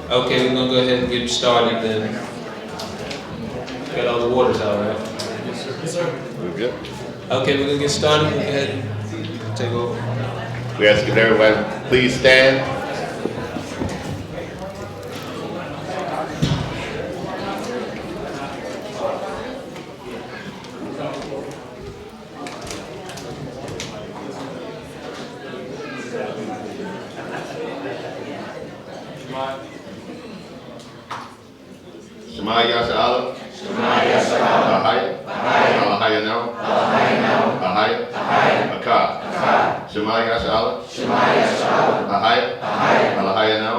Okay, we're gonna go ahead and get started then. Got all the waters out, right? Yes, sir. We're good. Okay, we're gonna get started. We'll go ahead and take over. We ask if everyone please stand. Shema Yashala. Shema Yashala. Ahaya. Ahaya now. Ahaya. Akah. Shema Yashala. Shema Yashala. Ahaya. Ahaya now.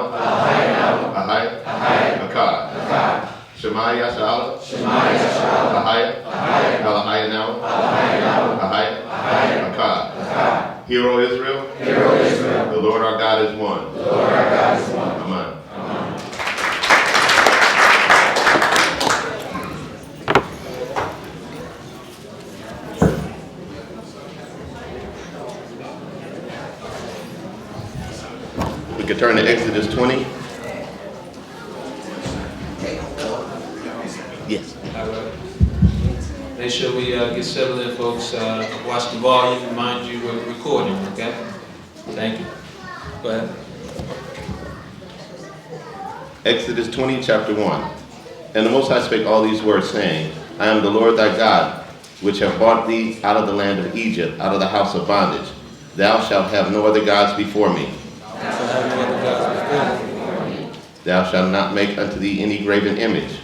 Ahaya. Akah. Shema Yashala. Shema Yashala. Ahaya. Ahaya now. Ahaya. Akah. Hear, O Israel. Hear, O Israel. The Lord our God is one. The Lord our God is one. Amen. We can turn to Exodus 20. Yes. All right. Make sure we get settled in, folks. Watch the volume. Remind you we're recording, okay? Thank you. Go ahead. Exodus 20, chapter 1. And the Most High spake all these words, saying, I am the Lord thy God, which have brought thee out of the land of Egypt, out of the house of bondage. Thou shalt have no other gods before me. Thou shalt not make unto thee any graven image,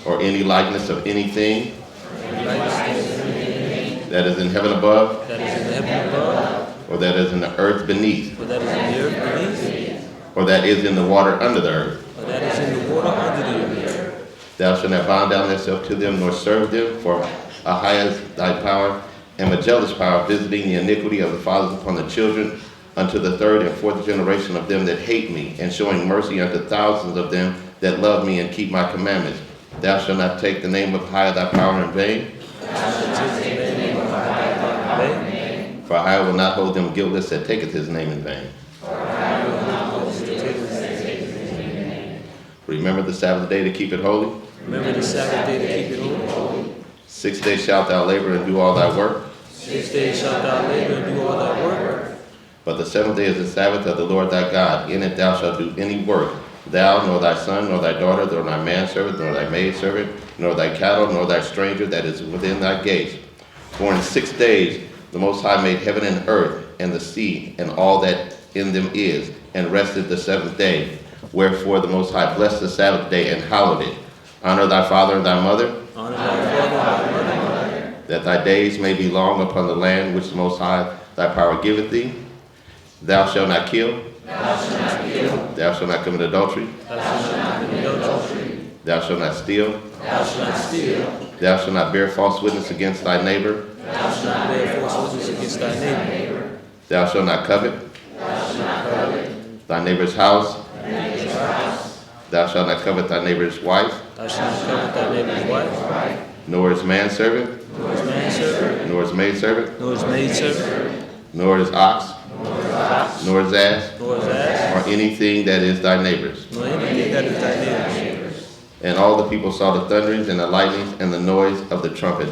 or any likeness of anything that is in heaven above, or that is in the earth beneath, or that is in the water under the earth. Thou shalt not bow down thyself to them, nor serve them, for high is thy power, and a jealous power, visiting the iniquity of the fathers upon the children, unto the third and fourth generation of them that hate me, and showing mercy unto thousands of them that love me and keep my commandments. Thou shalt not take the name of high thy power in vain. For I will not hold them guiltless that taketh his name in vain. Remember the Sabbath day to keep it holy. Remember the Sabbath day to keep it holy. 6 days shalt thou labor and do all thy work. 6 days shalt thou labor and do all thy work. But the seventh day is the Sabbath of the Lord thy God. In it thou shalt do any work, thou, nor thy son, nor thy daughter, nor thy manservant, nor thy maidservant, nor thy cattle, nor thy stranger that is within thy gates. For in 6 days the Most High made heaven and earth, and the sea, and all that in them is, and rested the seventh day. Wherefore the Most High blessed the Sabbath day and hallowed it. Honor thy father and thy mother, Honor thy father and thy mother, that thy days may be long upon the land which the Most High thy power giveth thee. Thou shalt not kill. thou shalt not kill, Thou shalt not commit adultery. thou shalt not commit adultery, Thou shalt not steal. thou shalt not steal, Thou shalt not bear false witness against thy neighbor. thou shalt not bear false witness against thy neighbor, Thou shalt not covet thou shalt not covet thy neighbor's house. thy neighbor's house, Thou shalt not covet thy neighbor's wife, thou shalt not covet thy neighbor's wife, nor his manservant, nor his manservant, nor his maidservant, nor his maidservant, nor his ox, nor his ass, nor his ass, or anything that is thy neighbor's. nor anything that is thy neighbor's. And all the people saw the thunderings and the lightnings and the noise of the trumpet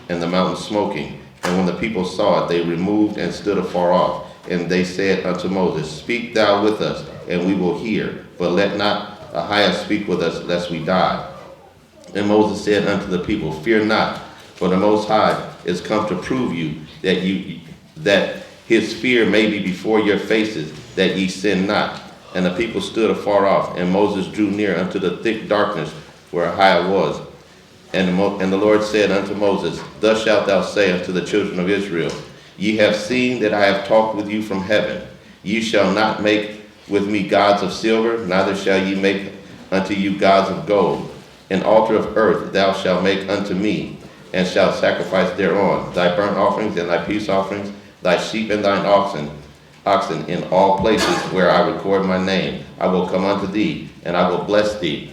and the mountain smoking. And when the people saw it, they removed and stood afar off. And they said unto Moses, Speak thou with us, and we will hear. But let not Ahiah speak with us, lest we die. And Moses said unto the people, Fear not, for the Most High is come to prove you that his fear may be before your faces, that ye sin not. And the people stood afar off, and Moses drew near unto the thick darkness where Ahiah was. And the Lord said unto Moses, Thus shalt thou say unto the children of Israel, Ye have seen that I have talked with you from heaven. Ye shall not make with me gods of silver, neither shall ye make unto you gods of gold. An altar of earth thou shalt make unto me, and shalt sacrifice thereon thy burnt offerings and thy peace offerings, thy sheep and thine oxen in all places where I record my name. I will come unto thee, and I will bless thee.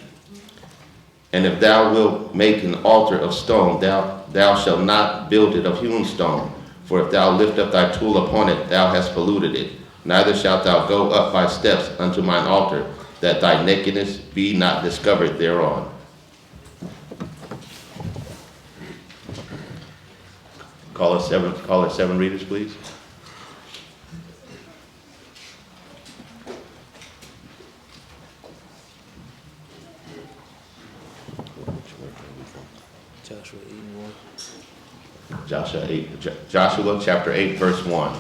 And if thou wilt make an altar of stone, thou shalt not build it of hewn stone. For if thou lift up thy tool upon it, thou hast polluted it. Neither shalt thou go up by steps unto mine altar, that thy nakedness be not discovered thereon. Call it seven readers, please. Joshua 8 and 1. Joshua chapter 8, verse 1.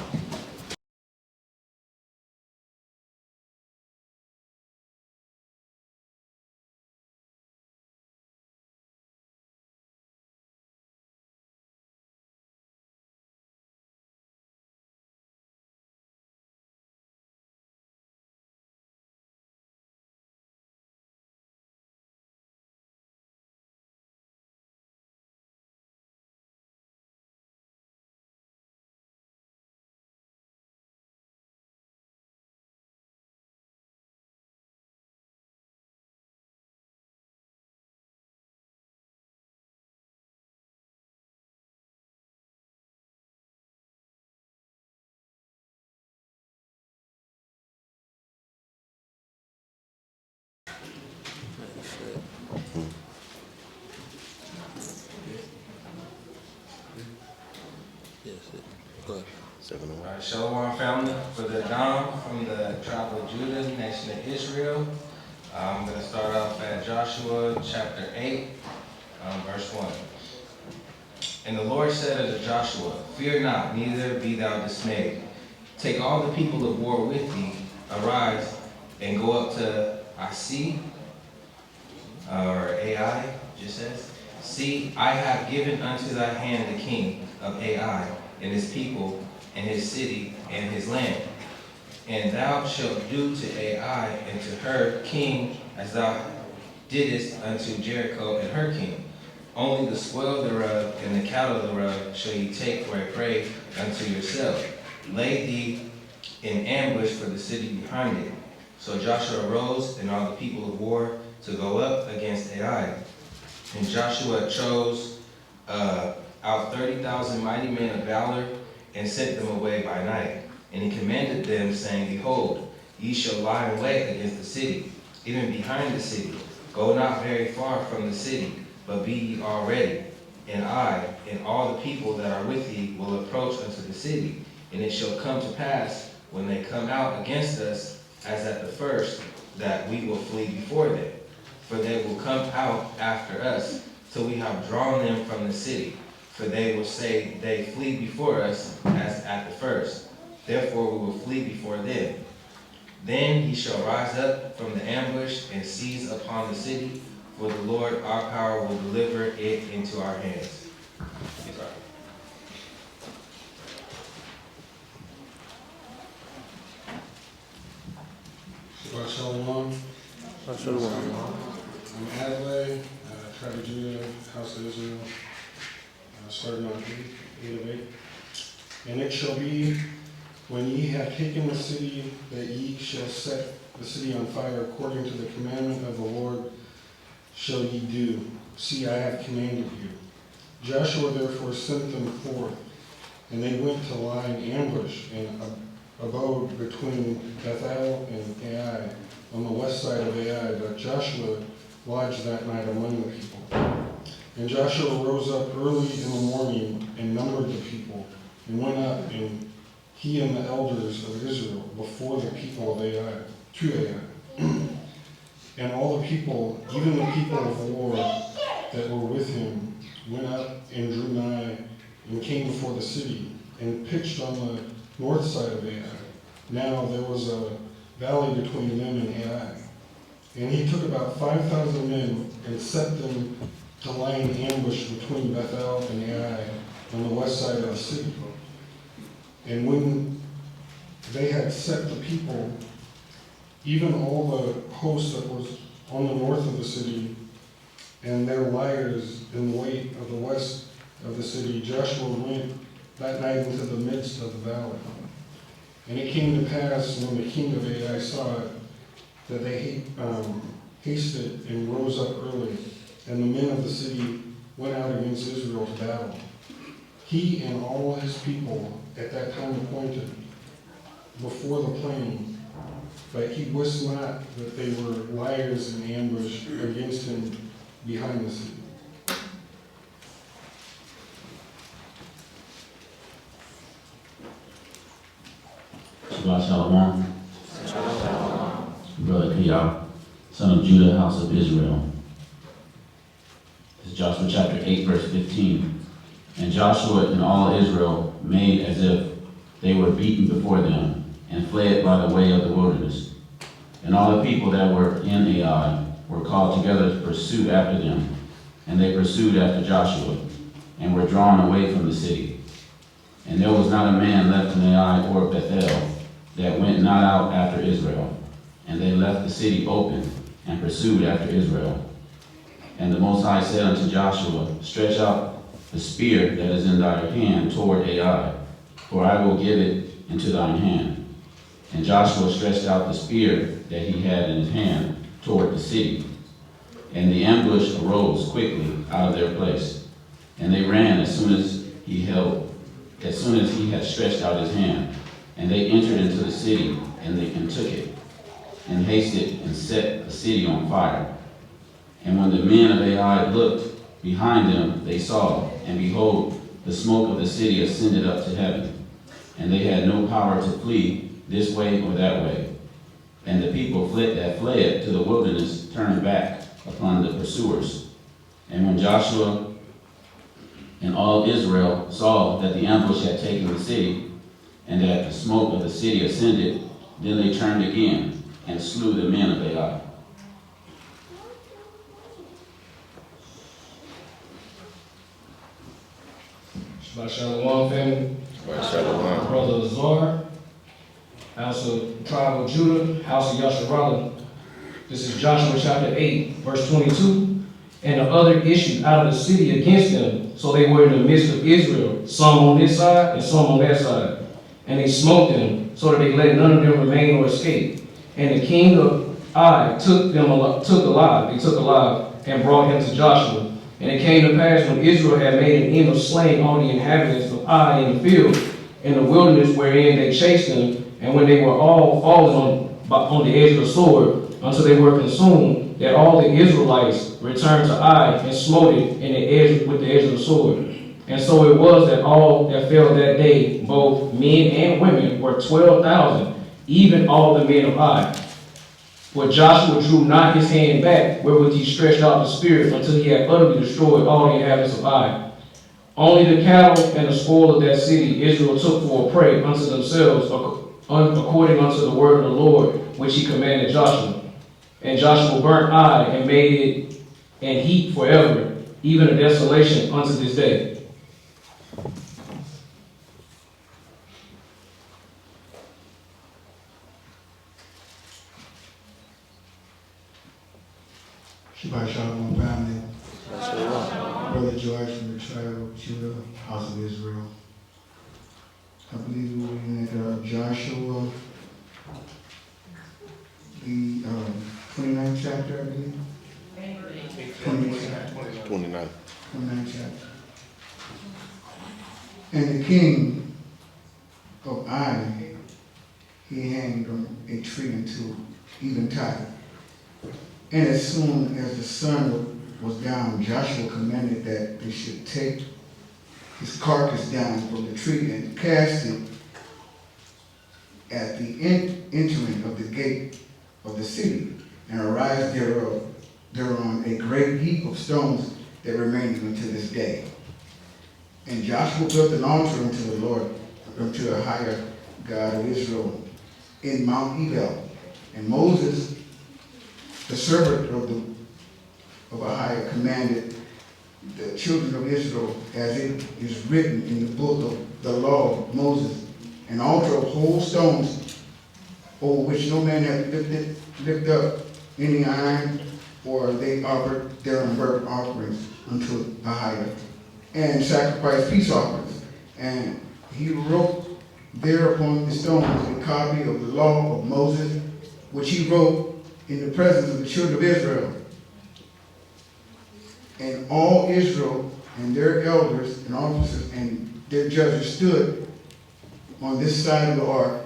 Yes, go ahead. 7 and 1. All right, Shalom family, for the Dom from the tribe of Judah, nation of Israel. I'm going to start off at Joshua chapter 8, verse 1. And the Lord said unto Joshua, Fear not, neither be thou dismayed. Take all the people of war with thee, arise, and go up to Asi, or Ai, just says. See, I have given unto thy hand the king of Ai, and his people, and his city, and his land. And thou shalt do to Ai and to her king as thou didst unto Jericho and her king. Only the spoil thereof and the cattle thereof shall ye take for a prey unto yourself. Lay thee in ambush for the city behind it. So Joshua arose and all the people of war to go up against Ai. And Joshua chose out 30,000 mighty men of valor and sent them away by night. And he commanded them, saying, Behold, ye shall lie in wait against the city, even behind the city. Go not very far from the city, but be ye all ready. And I and all the people that are with thee will approach unto the city. And it shall come to pass, when they come out against us, as at the first, that we will flee before them. For they will come out after us, till we have drawn them from the city. For they will say, They flee before us, as at the first. Therefore we will flee before them. Then he shall rise up from the ambush and seize upon the city, for the Lord our power will deliver it into our hands. Shabbat Shalom. I'm Adlai, tribe of Judah, house of Israel, starting on 8 of 8. And it shall be, when ye have taken the city, that ye shall set the city on fire according to the commandment of the Lord shall ye do. See, I have commanded you. Joshua therefore sent them forth, and they went to lie in ambush and abode between Bethel and Ai, on the west side of Ai. But Joshua lodged that night among the people. And Joshua rose up early in the morning and numbered the people, and went up, and he and the elders of Israel, before the people of Ai, to Ai. And all the people, even the people of war that were with him, went up and drew nigh, and came before the city, and pitched on the north side of Ai. Now there was a valley between them and Ai. And he took about 5,000 men, and set them to lie in ambush between Bethel and Ai, on the west side of the city. And when they had set the people, even all the host that was on the north of the city, and their liars in the wait of the west of the city, Joshua went that night into the midst of the valley. And it came to pass, when the king of Ai saw it, that they hasted and rose up early, and the men of the city went out against Israel to battle. He and all his people, at that time appointed, before the plan, but he wist not that they were liars in ambush against him behind the city. Shabbat Shalom. Brother Kiyah, son of Judah, house of Israel. This is Joshua chapter 8, verse 15. And Joshua and all Israel made as if they were beaten before them, and fled by the way of the wilderness. And all the people that were in Ai were called together to pursue after them. And they pursued after Joshua, and were drawn away from the city. And there was not a man left in Ai or Bethel that went not out after Israel. And they left the city open, and pursued after Israel. And the Most High said unto Joshua, Stretch out the spear that is in thy hand toward Ai, for I will give it into thine hand. And Joshua stretched out the spear that he had in his hand toward the city. And the ambush arose quickly out of their place. And they ran as soon as he had stretched out his hand. And they entered into the city, and took it, and hasted and set the city on fire. And when the men of Ai looked behind them, they saw, and behold, the smoke of the city ascended up to heaven. And they had no power to flee this way or that way. And the people that fled to the wilderness turned back upon the pursuers. And when Joshua and all Israel saw that the ambush had taken the city, and that the smoke of the city ascended, then they turned again, and slew the men of Ai. Shabbat Shalom, family. Shalom. Brother Azar, house of tribe of Judah, house of Yasharallah. This is Joshua chapter 8, verse 22. And the other issued out of the city against them, so they were in the midst of Israel, some on this side and some on that side. And they smote them, so that they let none of them remain or escape. And the king of Ai took alive, and brought him to Joshua. And it came to pass, when Israel had made an end of slaying all the inhabitants of Ai in the field, in the wilderness wherein they chased them, and when they were all fallen on the edge of the sword, until they were consumed, that all the Israelites returned to Ai, and smote it with the edge of the sword. And so it was that all that fell that day, both men and women, were 12,000, even all the men of Ai. For Joshua drew not his hand back, wherewith he stretched out the spear, until he had utterly destroyed all the inhabitants of Ai. Only the cattle and the spoil of that city Israel took for a prey unto themselves, according unto the word of the Lord, which he commanded Joshua. And Joshua burnt Ai, and made it an heap forever, even a desolation unto this day. Shabbat Shalom, family. Brother George from the tribe of Judah, house of Israel. I believe we were in Joshua, the 29th chapter, I believe. 29. 29th chapter. And the king of Ai, he hanged on a tree until eventide. And as soon as the sun was down, Joshua commanded that they should take his carcass down from the tree and cast it at the entering of the gate of the city, and arise thereon a great heap of stones that remain unto this day. And Joshua built an altar unto the Lord, unto the higher God of Israel, in Mount Ebal. And Moses, the servant of Ahiah, commanded the children of Israel, as it is written in the book of the law of Moses, an altar of whole stones, over which no man hath lifted up any iron, for they offered thereon burnt offerings unto Ahiah, and sacrificed peace offerings. And he wrote there upon the stones a copy of the law of Moses, which he wrote in the presence of the children of Israel. And all Israel and their elders and officers and their judges stood on this side of the ark,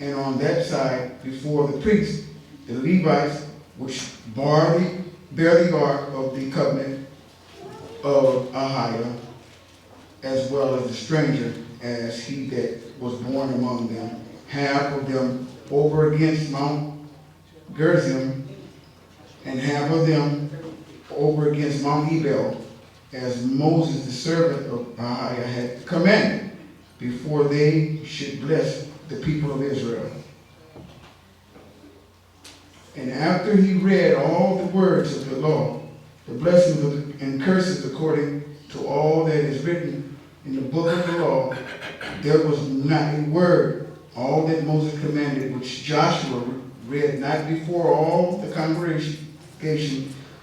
and on that side before the priests, the Levites, which bear the ark of the covenant of Ahiah, as well as the stranger, as he that was born among them, half of them over against Mount Gerizim, and half of them over against Mount Ebal, as Moses the servant of Ahiah had commanded, before they should bless the people of Israel. And after he read all the words of the law, the blessings and curses according to all that is written in the book of the law, there was not a word, all that Moses commanded, which Joshua read not before all the congregation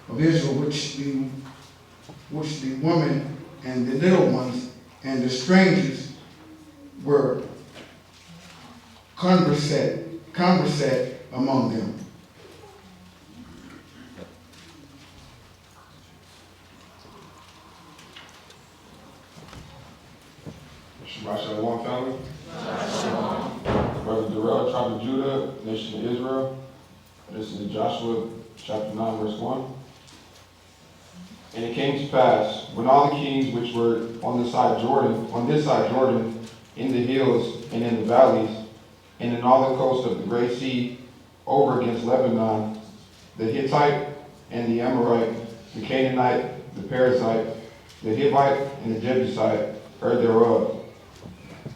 of Israel, which the women and the little ones and the strangers were conversat among them. Shabbat Shalom, family. Brother Darrell, tribe of Judah, nation of Israel. This is Joshua chapter 9, verse 1. And it came to pass, when all the kings which were on this side Jordan, in the hills and in the valleys, and in all the coast of the great sea, over against Lebanon, the Hittite and the Amorite, the Canaanite, the Perizzite, the Hivite, and the Jebusite, heard thereof,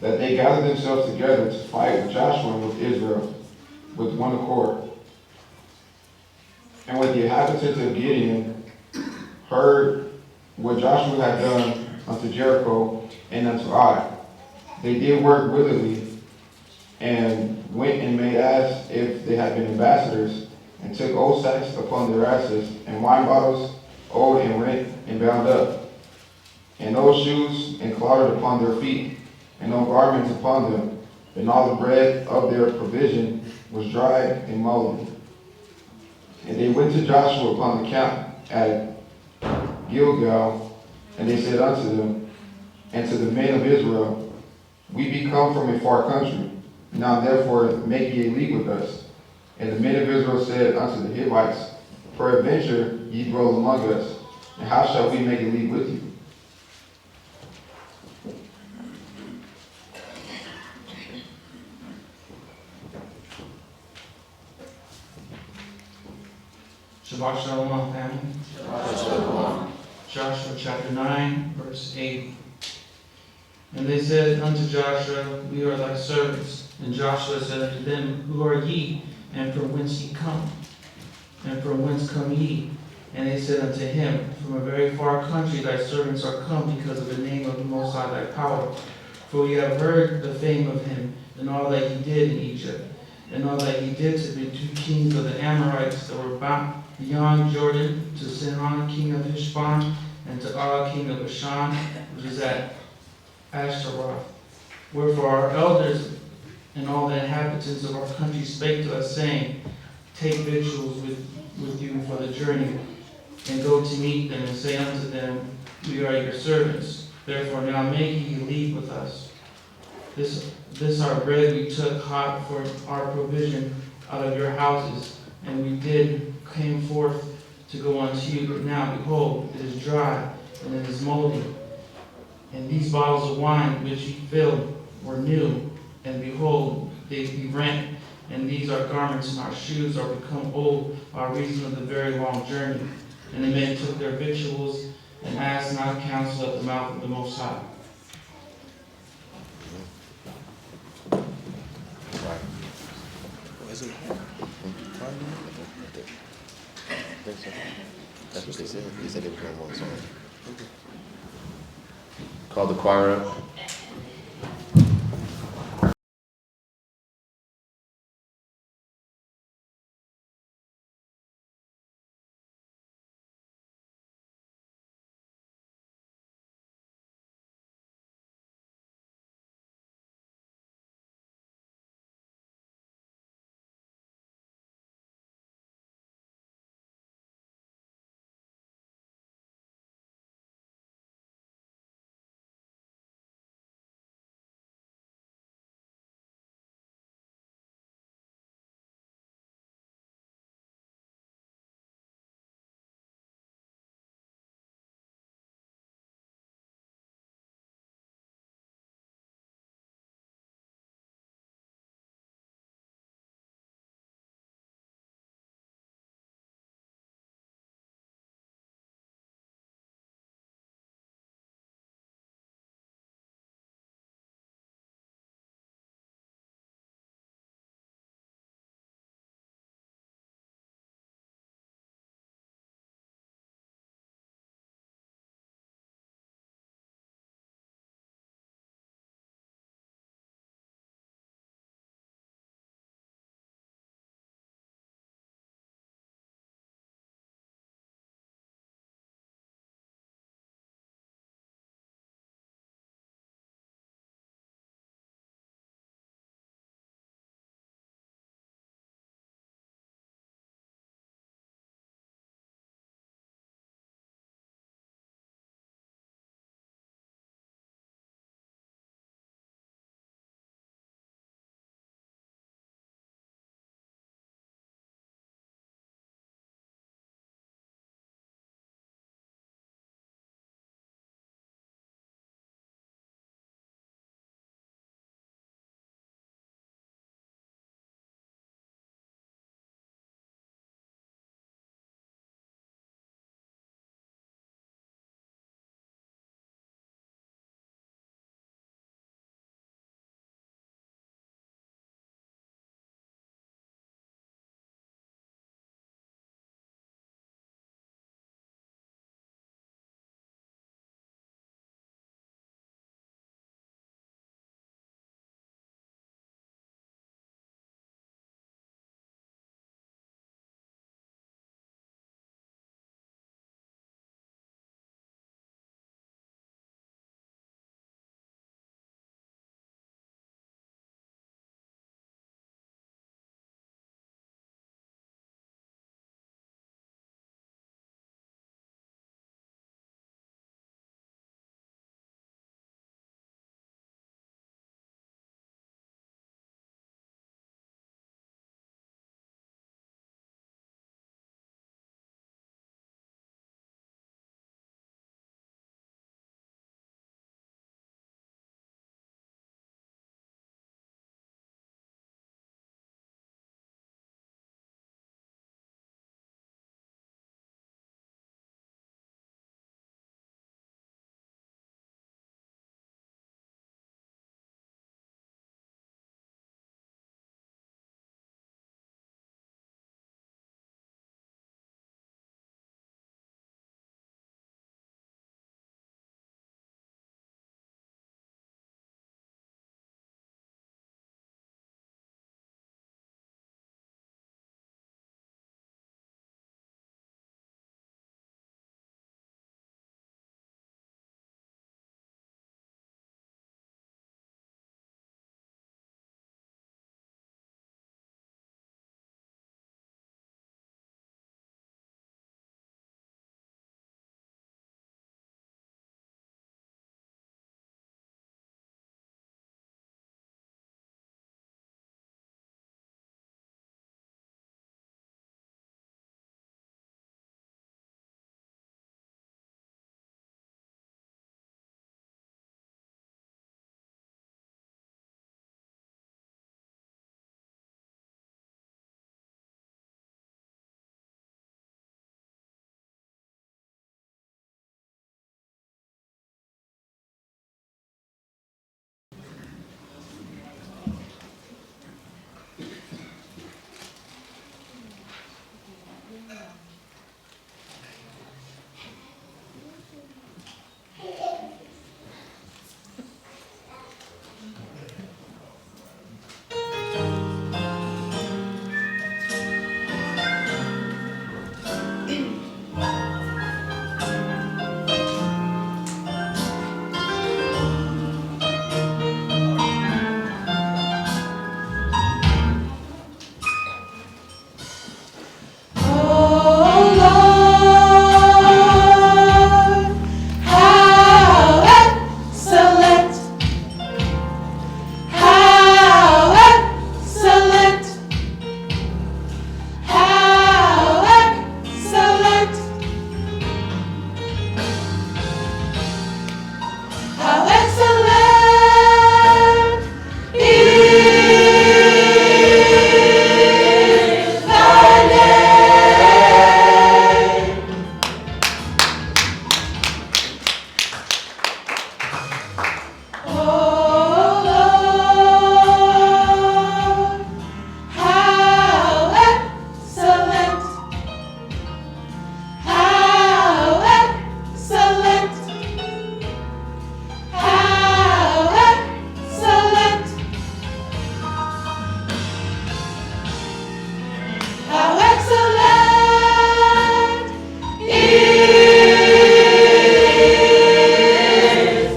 that they gathered themselves together to fight with Joshua and with Israel, with one accord. And when the inhabitants of Gideon heard what Joshua had done unto Jericho and unto Ai, they did work willingly, and went and made as if they had been ambassadors, and took old sacks upon their asses, and wine bottles, old and rent and bound up, and old shoes and clouded upon their feet, and no garments upon them, and all the bread of their provision was dried and moldy. And they went to Joshua upon the camp at Gilgal, and they said unto them, and to the men of Israel, we be come from a far country, now therefore make ye a league with us. And the men of Israel said unto the Hivites, peradventure ye dwell among us, and how shall we make a league with you? Shabbat Shalom, family. Joshua chapter 9, verse 8. And they said unto Joshua, we are thy servants. And Joshua said unto them, who are ye, and from whence ye come? And from whence come ye? And they said unto him, from a very far country thy servants are come, because of the name of the Most High thy power. For we have heard the fame of him, and all that he did in Egypt, and all that he did to the two kings of the Amorites that were beyond Jordan, to Sihon king of Heshbon, and to Og king of Bashan, which is at Ashtaroth. Wherefore our elders and all the inhabitants of our country spake to us, saying, take victuals with you for the journey, and go to meet them, and say unto them, we are your servants. Therefore now make ye league with us. This our bread we took hot for our provision out of your houses, and we came forth to go unto you, but now behold, it is dry, and it is moldy. And these bottles of wine which ye filled were new, and behold, they be rent, and these our garments and our shoes are become old by reason of the very long journey. And the men took their victuals, and asked not counsel at the mouth of the Most High. That's what they said. They said they were going one song. Call the choir up.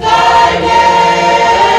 Thy name.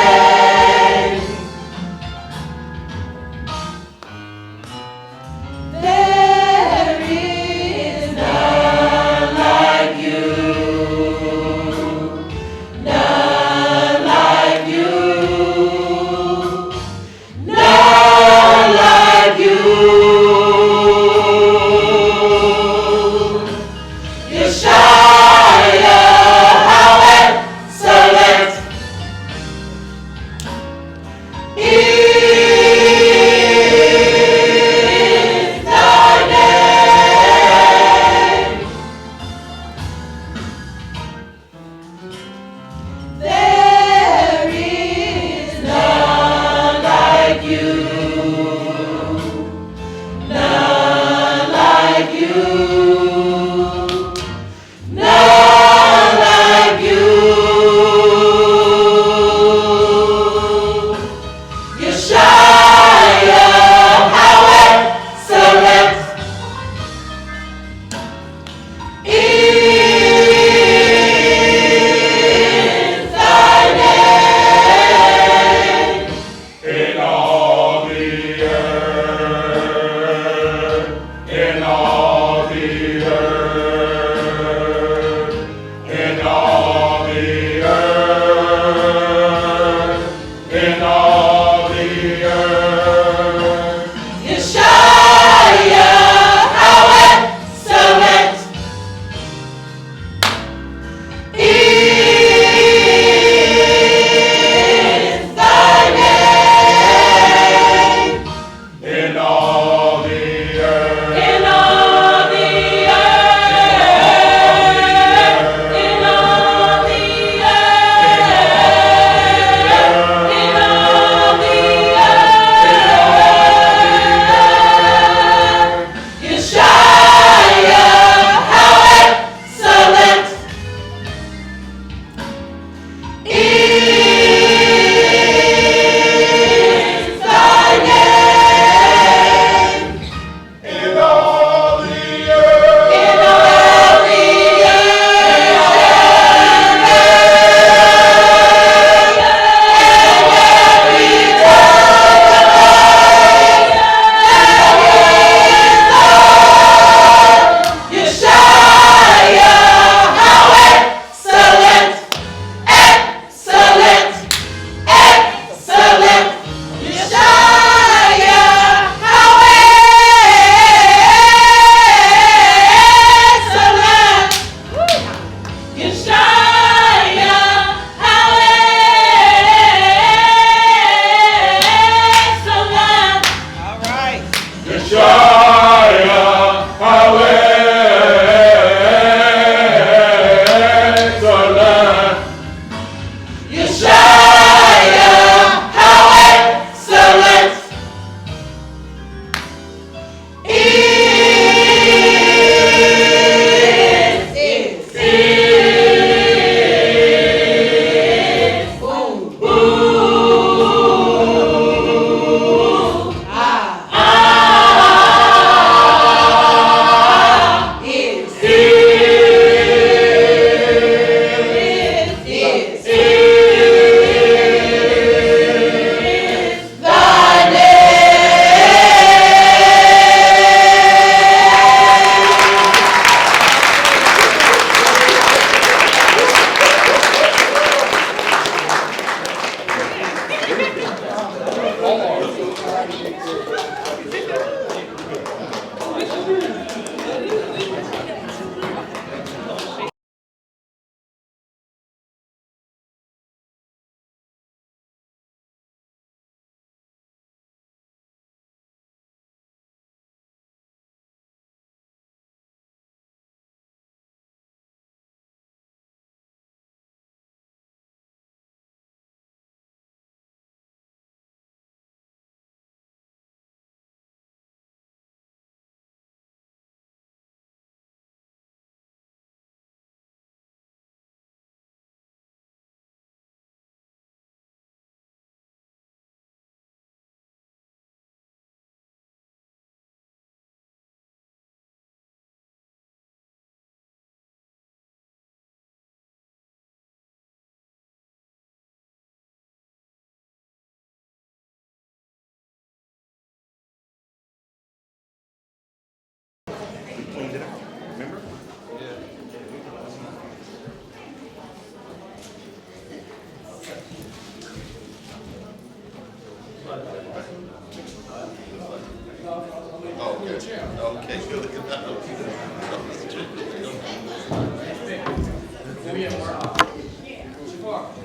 Okay, good.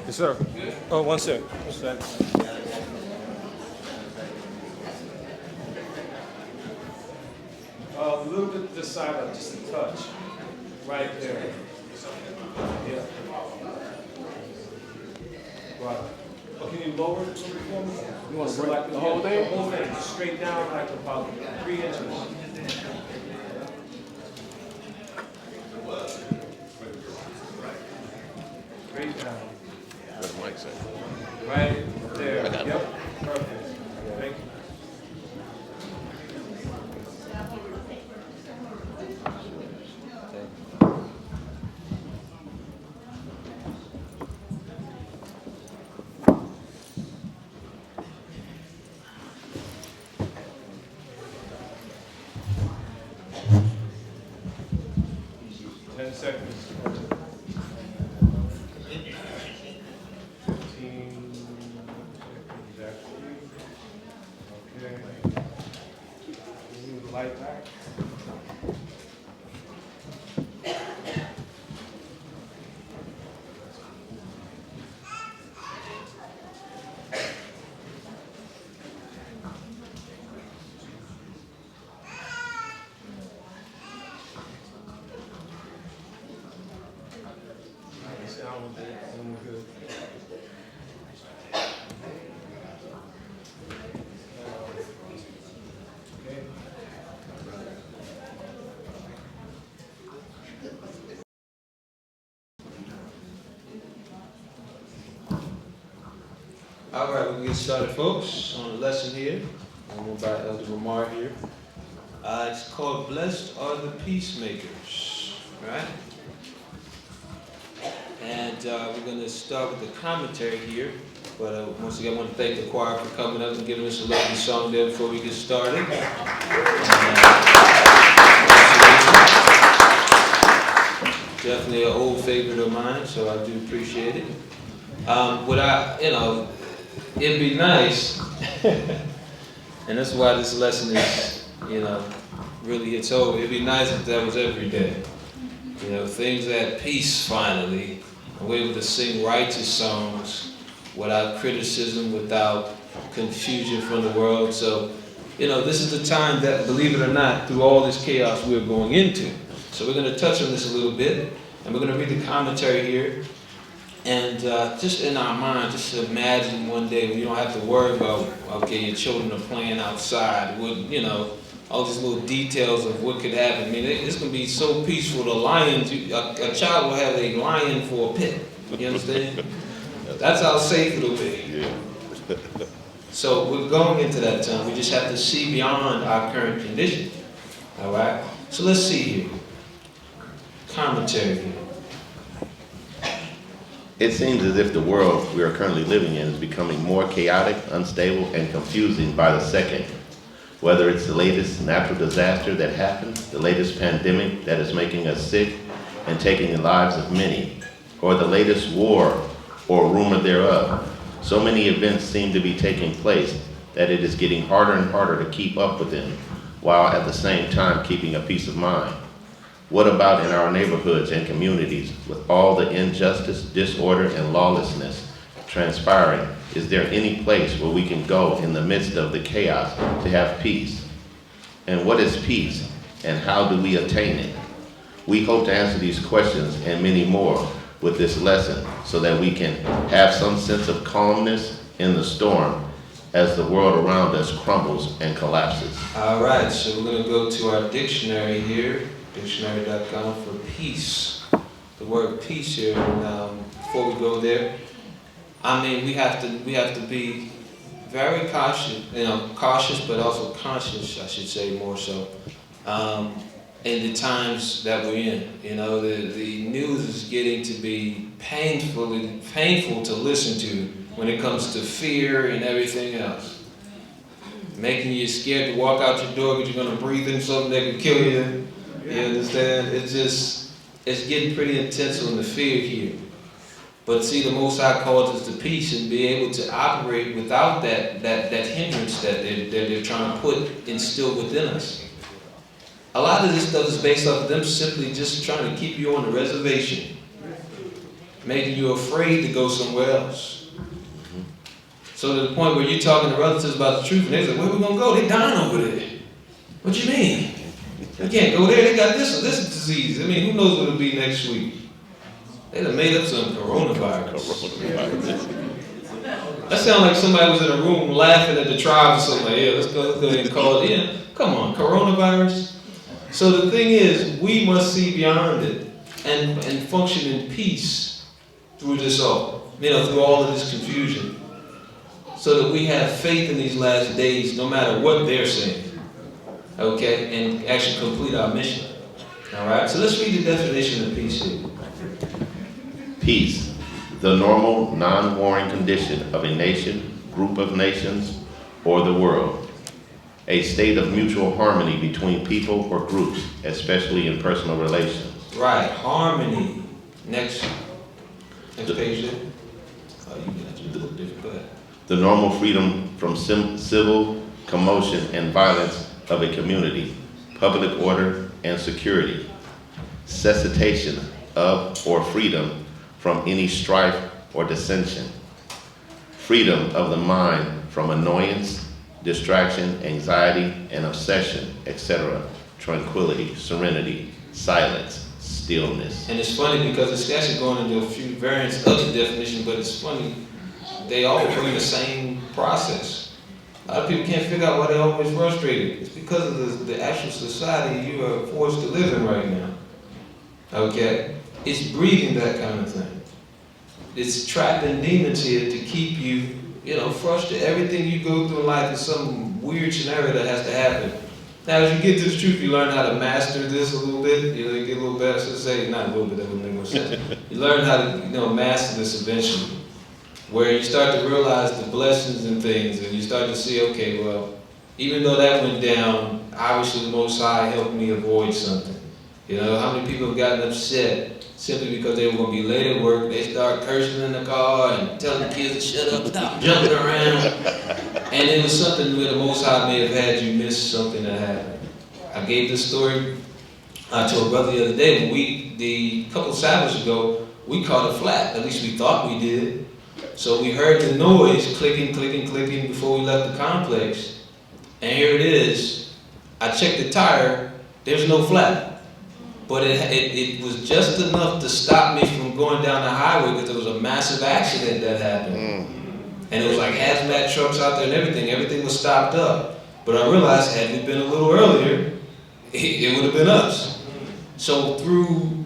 Yes, sir. Oh, one sec. One sec. A little bit to the side up, just a touch. Right there. Yeah. Right. Oh, can you lower it a little bit for me? You want to bring the whole thing? The whole thing, just straight down like about 3 inches. Straight down. What the mic say? Right there. I got it. Yep. Perfect. Thank you. Seconds. 15 seconds actually. Okay. Move the light back. All right, we'll get started, folks, on the lesson here. I'm going by Elder Lamar here. It's called Blessed Are the Peacemakers, right? And we're going to start with the commentary here. But once again, I want to thank the choir for coming up and giving us a lovely song there before we get started. Definitely an old favorite of mine, so I do appreciate it. It'd be nice, and that's why this lesson is, really hits home. It'd be nice if that was every day. Things at peace finally, and we're able to sing righteous songs without criticism, without confusion from the world. So, this is the time that, believe it or not, through all this chaos we're going into. So we're going to touch on this a little bit, and we're going to read the commentary here. And just in our mind, just imagine one day when you don't have to worry about, okay, your children are playing outside, all these little details of what could happen. I mean, it's going to be so peaceful. The lions, a child will have a lion for a pet. You understand? That's how safe it'll be. Yeah. So we're going into that time. We just have to see beyond our current condition. All right? So let's see here. Commentary here. It seems as if the world we are currently living in is becoming more chaotic, unstable, and confusing by the second. Whether it's the latest natural disaster that happened, the latest pandemic that is making us sick and taking the lives of many, or the latest war or rumor thereof, so many events seem to be taking place that it is getting harder and harder to keep up with them, while at the same time keeping a peace of mind. What about in our neighborhoods and communities with all the injustice, disorder, and lawlessness transpiring? Is there any place where we can go in the midst of the chaos to have peace? And what is peace, and how do we attain it? We hope to answer these questions and many more with this lesson so that we can have some sense of calmness in the storm as the world around us crumbles and collapses. All right, so we're going to go to our dictionary here. Dictionary.com for peace. The word peace here. And before we go there, we have to be very cautious, cautious but also conscious, I should say more so, in the times that we're in. The news is getting to be painful to listen to when it comes to fear and everything else. Making you scared to walk out your door because you're going to breathe in something that could kill you. You understand? It's getting pretty intense on the fear here. But see, the Most High calls us to peace and be able to operate without that hindrance that they're trying to instill within us. A lot of this stuff is based off of them simply just trying to keep you on the reservation, making you afraid to go somewhere else. So to the point where you're talking to relatives about the truth, and they're like, where we gonna go? They dying over there. What you mean? We can't go there, they got this disease. I mean, who knows what it'll be next week? They done made up some coronavirus. That sounds like somebody was in a room laughing at the tribe or something like, yeah, let's go ahead and call it in. Come on, coronavirus. So the thing is, we must see beyond it and function in peace through this all, through all of this confusion, so that we have faith in these last days, no matter what they're saying, okay, and actually complete our mission. All right, so let's read the definition of peace here. Peace, the normal, non-warring condition of a nation, group of nations, or the world. A state of mutual harmony between people or groups, especially in personal relations. Right, harmony. Next page there. Oh, you can actually do it different. Go ahead. The normal freedom from civil commotion and violence of a community, public order and security. Cessation of or freedom from any strife or dissension. Freedom of the mind from annoyance, distraction, anxiety, and obsession, etc. Tranquility, serenity, silence, stillness. And it's funny because it's actually going into a few variants of the definition, but it's funny, they all bring the same process. A lot of people can't figure out why they're always frustrated. It's because of the actual society you are forced to live in right now. Okay? It's breeding that kind of thing. It's trapping demons here to keep you, frustrated. Everything you go through in life is some weird scenario that has to happen. Now, as you get to the truth, you learn how to master this a little bit. You get a little better. So say, not a little bit, that wouldn't make more sense. You learn how to, master this eventually, where you start to realize the blessings and things, and you start to see, okay, well, even though that went down, obviously the Most High helped me avoid something. How many people have gotten upset simply because they were going to be late at work? They start cursing in the car and telling the kids to shut up, stop jumping around. And it was something where the Most High may have had you miss something that happened. I gave this story to a brother the other day. A couple Sabbaths ago, we caught a flat. At least we thought we did. So we heard the noise clicking, clicking, clicking before we left the complex. And here it is. I checked the tire. There's no flat. But it was just enough to stop me from going down the highway because there was a massive accident that happened. And it was like hazmat trucks out there and everything. Everything was stopped up. But I realized had we been a little earlier, it would have been us. So through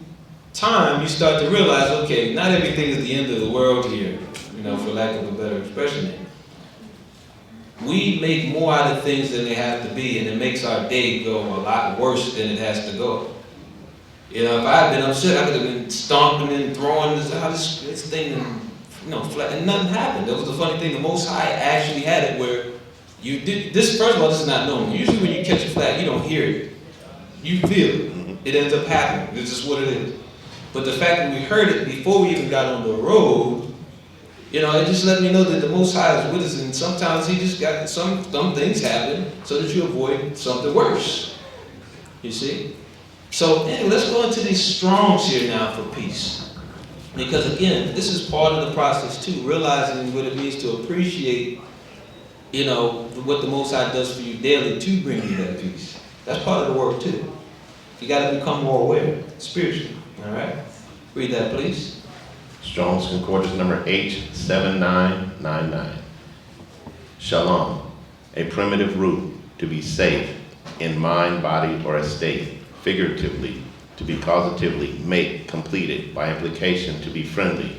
time, you start to realize, okay, not everything is the end of the world here, for lack of a better expression. We make more out of things than they have to be, and it makes our day go a lot worse than it has to go. If I had been upset, I could have been stomping and throwing this thing and, flat, and nothing happened. That was the funny thing. The Most High actually had it where you did this. First of all, this is not known. Usually when you catch a flat, you don't hear it. You feel it. It ends up happening. It's just what it is. But the fact that we heard it before we even got on the road, it just let me know that the Most High is with us, and sometimes He just got some things happen so that you avoid something worse. You see? So anyway, let's go into these strongs here now for peace. Because again, this is part of the process too, realizing what it means to appreciate, what the Most High does for you daily to bring you that peace. That's part of the work too. You got to become more aware spiritually. All right? Read that, please. Strong's Concordance number H7999. Shalom, a primitive root, to be safe in mind, body, or estate. Figuratively, to be causatively, make, completed, by implication, to be friendly,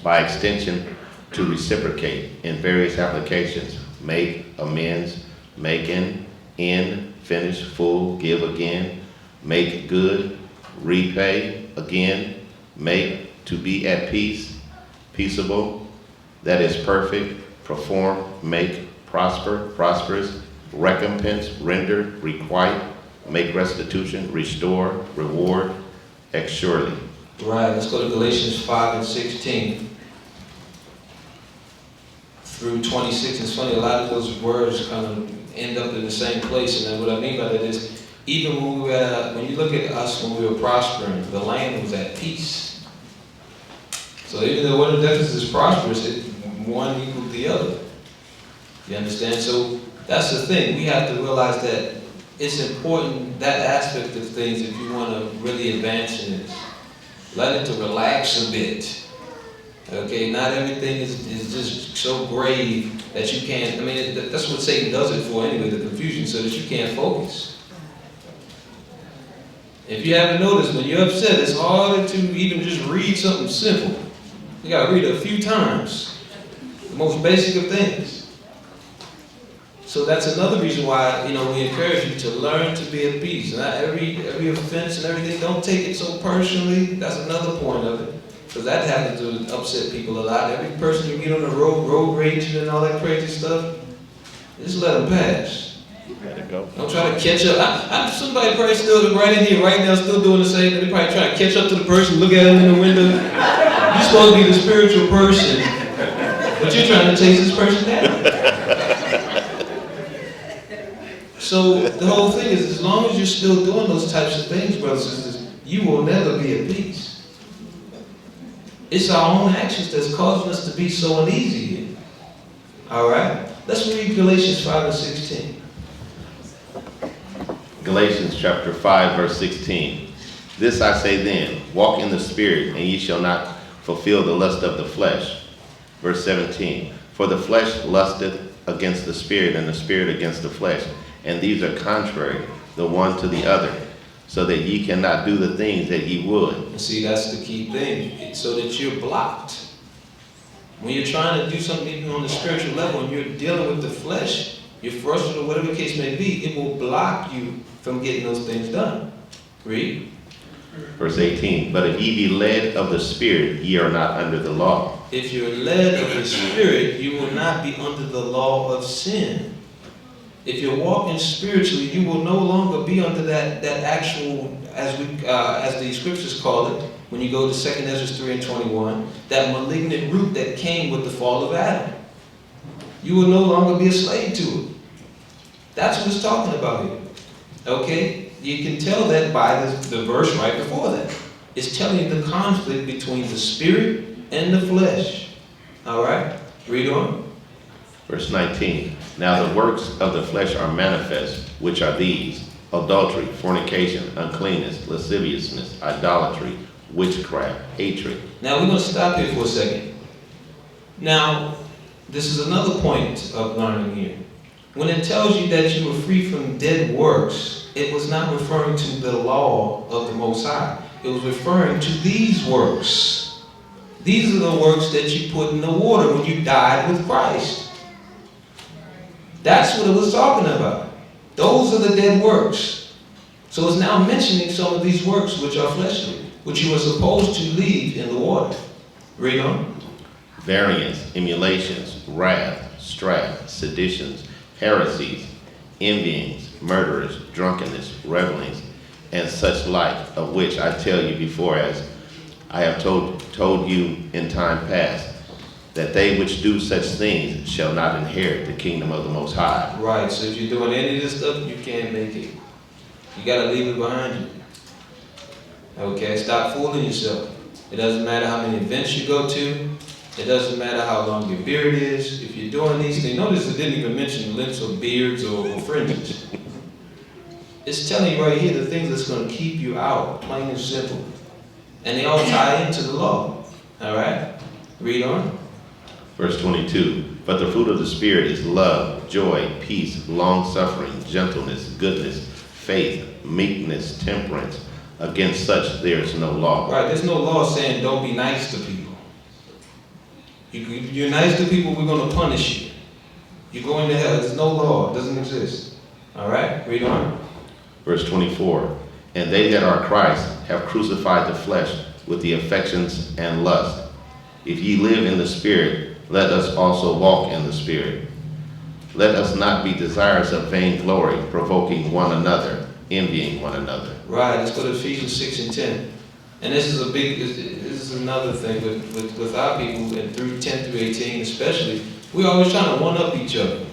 by extension, to reciprocate, in various applications, make, amends, making, end, finish, full, give again, make good, repay, again, make, to be at peace, peaceable, that is perfect, perform, make, prosper, prosperous, recompense, render, requite, make restitution, restore, reward, surely. Right, let's go to Galatians 5:16. through 26. It's funny, a lot of those words kind of end up in the same place. And then what I mean by that is, even when you look at us when we were prospering, the land was at peace. So even though one of the differences is prosperous, one equals the other. You understand? So that's the thing. We have to realize that it's important, that aspect of things, if you want to really advance in this. Let it to relax a bit. Okay, not everything is just so grave that you can't, that's what Satan does it for anyway, the confusion, so that you can't focus. If you haven't noticed, when you're upset, it's harder to even just read something simple. You got to read it a few times. The most basic of things. So that's another reason why, we encourage you to learn to be at peace. Not every offense and everything, don't take it so personally. That's another point of it. Because that happens to upset people a lot. Every person you meet on the road raging and all that crazy stuff, just let them pass. Let it go. Don't try to catch up. Somebody probably still right in here right now still doing the same thing. They probably trying to catch up to the person, look at them in the window. You're supposed to be the spiritual person, but you're trying to chase this person down. So the whole thing is, as long as you're still doing those types of things, brothers and sisters, you will never be at peace. It's our own actions that's causing us to be so uneasy here. All right? Let's read Galatians 5 and 16. Galatians chapter 5, verse 16. This I say then, walk in the Spirit, and ye shall not fulfill the lust of the flesh. Verse 17. For the flesh lusteth against the Spirit, and the Spirit against the flesh. And these are contrary, the one to the other, so that ye cannot do the things that ye would. And see, that's the key thing. It's so that you're blocked. When you're trying to do something even on the spiritual level, and you're dealing with the flesh, you're frustrated or whatever the case may be, it will block you from getting those things done. Read. Verse 18. But if ye be led of the Spirit, ye are not under the law. If you're led of the Spirit, you will not be under the law of sin. If you're walking spiritually, you will no longer be under that actual, as the scriptures call it, when you go to 2 Ezra 3 and 21, that malignant root that came with the fall of Adam. You will no longer be a slave to it. That's what it's talking about here. Okay? You can tell that by the verse right before that. It's telling you the conflict between the spirit and the flesh. All right? Read on. Verse 19. Now the works of the flesh are manifest, which are these: adultery, fornication, uncleanness, lasciviousness, idolatry, witchcraft, hatred. Now we're going to stop here for a second. Now, this is another point of learning here. When it tells you that you were free from dead works, it was not referring to the law of the Most High. It was referring to these works. These are the works that you put in the water when you died with Christ. That's what it was talking about. Those are the dead works. So it's now mentioning some of these works which are fleshly, which you were supposed to leave in the water. Read on. Variance, emulations, wrath, strife, seditions, heresies, envyings, murderers, drunkenness, revelings, and such like, of which I tell you before, as I have told you in time past, that they which do such things shall not inherit the kingdom of the Most High. Right, so if you're doing any of this stuff, you can't make it. You got to leave it behind you. Okay, stop fooling yourself. It doesn't matter how many events you go to. It doesn't matter how long your beard is. If you're doing these things, notice it didn't even mention lengths or beards or fringes. It's telling you right here the things that's going to keep you out, plain and simple. And they all tie into the law. All right? Read on. Verse 22, but the fruit of the Spirit is love, joy, peace, long-suffering, gentleness, goodness, faith, meekness, temperance. Against such there is no law. Right, there's no law saying don't be nice to people. You're nice to people, we're going to punish you. You're going to hell. There's no law. It doesn't exist. All right, read on. Verse 24, and they that are Christ have crucified the flesh with the affections and lust. If ye live in the Spirit, let us also walk in the Spirit. Let us not be desirous of vainglory, provoking one another, envying one another. Right, let's go to Ephesians 6 and 10. And this is another thing with our people, and through 10 through 18 especially, We're always trying to one-up each other.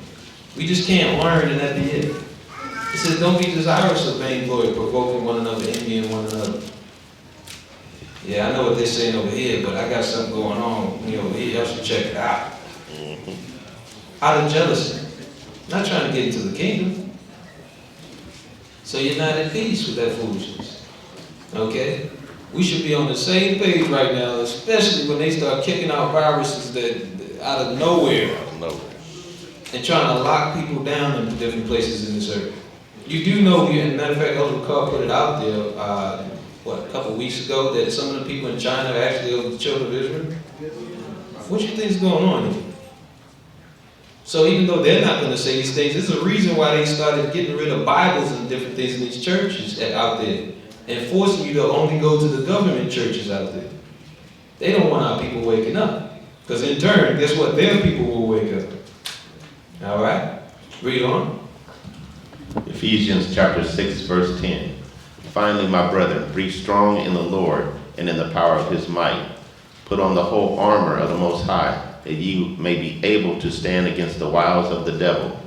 We just can't learn and that be it. It says, don't be desirous of vainglory, provoking one another, envying one another. Yeah, I know what they're saying over here, but I got something going on over here. Y'all should check it out. Out of jealousy. Not trying to get into the kingdom. So you're not at peace with that foolishness. Okay? We should be on the same page right now, especially when they start kicking out viruses that out of nowhere. And trying to lock people down in different places in this earth. You do know, as a matter of fact, Elder Carr put it out there, a couple weeks ago, that some of the people in China are actually the children of Israel? What do you think is going on here? So even though they're not going to say these things, there's a reason why they started getting rid of Bibles and different things in these churches out there, and forcing you to only go to the government churches out there. They don't want our people waking up. Because in turn, guess what? Their people will wake up. All right? Read on. Ephesians chapter 6, verse 10. Finally, my brethren, be strong in the Lord and in the power of his might. Put on the whole armor of the Most High, that you may be able to stand against the wiles of the devil.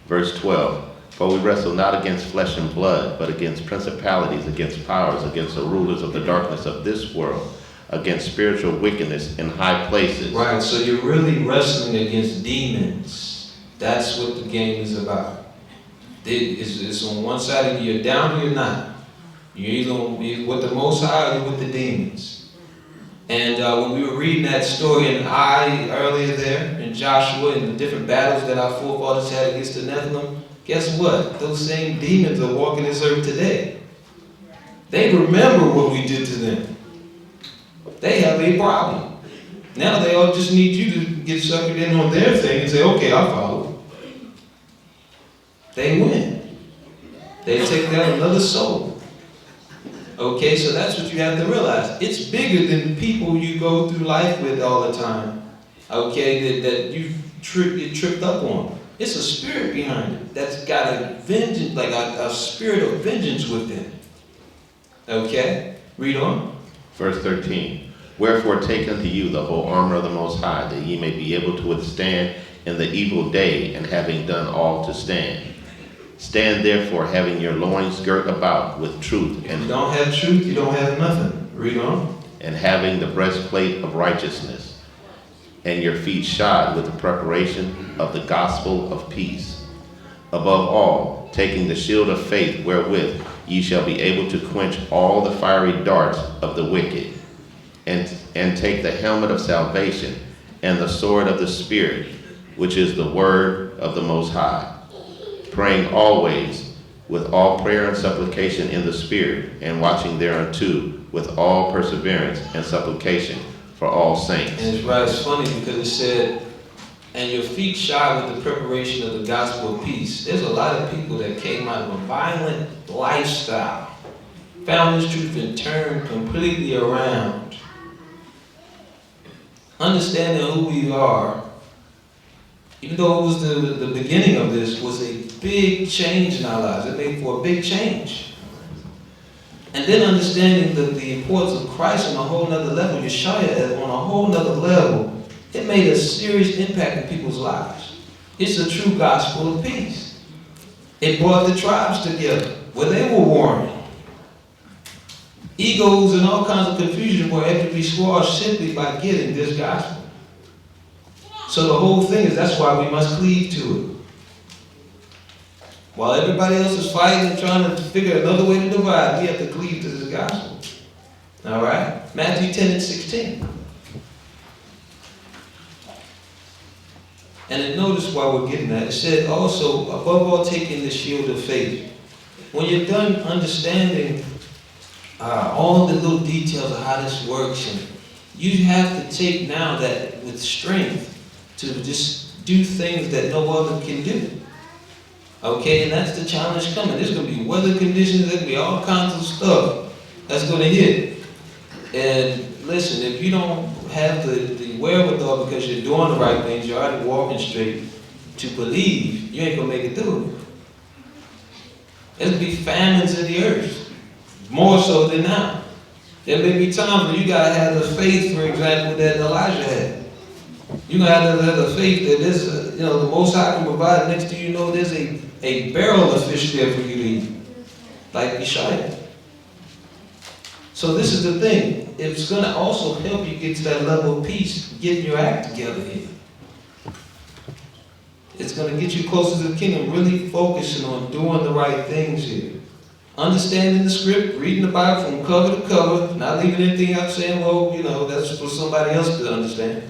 Verse 12. For we wrestle not against flesh and blood, but against principalities, against powers, against the rulers of the darkness of this world, against spiritual wickedness in high places. Right, so you're really wrestling against demons. That's what the game is about. It's on one side, you're down or you're not. You're either with the Most High or you're with the demons. And when we were reading that story in earlier there, in Joshua, and the different battles that our forefathers had against the Nephilim, guess what? Those same demons are walking this earth today. They remember what we did to them. They have a problem. Now they all just need you to get suckered in on their thing and say, okay, I'll follow. They win. They take down another soul. Okay, so that's what you have to realize. It's bigger than people you go through life with all the time. Okay, that you get tripped up on. It's a spirit behind it that's got a vengeance, like a spirit of vengeance within. Okay, read on. Verse 13. Wherefore take unto you the whole armor of the Most High, that ye may be able to withstand in the evil day, and having done all to stand. Stand therefore, having your loins girt about with truth. If you don't have truth, you don't have nothing. Read on. And having the breastplate of righteousness, and your feet shod with the preparation of the gospel of peace. Above all, taking the shield of faith, wherewith ye shall be able to quench all the fiery darts of the wicked. And take the helmet of salvation, and the sword of the Spirit, which is the word of the Most High. Praying always with all prayer and supplication in the Spirit, and watching thereunto with all perseverance and supplication for all saints. And it's funny because it said, and your feet shod with the preparation of the gospel of peace. There's a lot of people that came out of a violent lifestyle, found this truth and turned completely around. Understanding who we are, even though it was the beginning of this, was a big change in our lives. It made for a big change. And then understanding the importance of Christ on a whole nother level, Yeshua on a whole nother level, it made a serious impact in people's lives. It's a true gospel of peace. It brought the tribes together where they were warring. Egos and all kinds of confusion were able to be squashed simply by getting this gospel. So the whole thing is, that's why we must cleave to it. While everybody else is fighting and trying to figure another way to divide, we have to cleave to this gospel. All right? Matthew 10 and 16. And then notice why we're getting that. It said also, above all, taking the shield of faith. When you're done understanding all the little details of how this works, and you have to take now that with strength to just do things that no other can do. Okay, and that's the challenge coming. There's going to be weather conditions, there's going to be all kinds of stuff that's going to hit. And listen, if you don't have the wherewithal because you're doing the right things, you're already walking straight, to believe, you ain't going to make it through. There's going to be famines in the earth. More so than now. There may be times where you got to have the faith, for example, that Elijah had. You're going to have to have the faith that there's, the Most High can provide. Next thing you know, there's a barrel of fish there for you to eat, like Yeshaya. So this is the thing. It's going to also help you get to that level of peace, getting your act together here. It's going to get you closer to the kingdom, really focusing on doing the right things here. Understanding the script, reading the Bible from cover to cover, not leaving anything out saying, well, that's for somebody else to understand.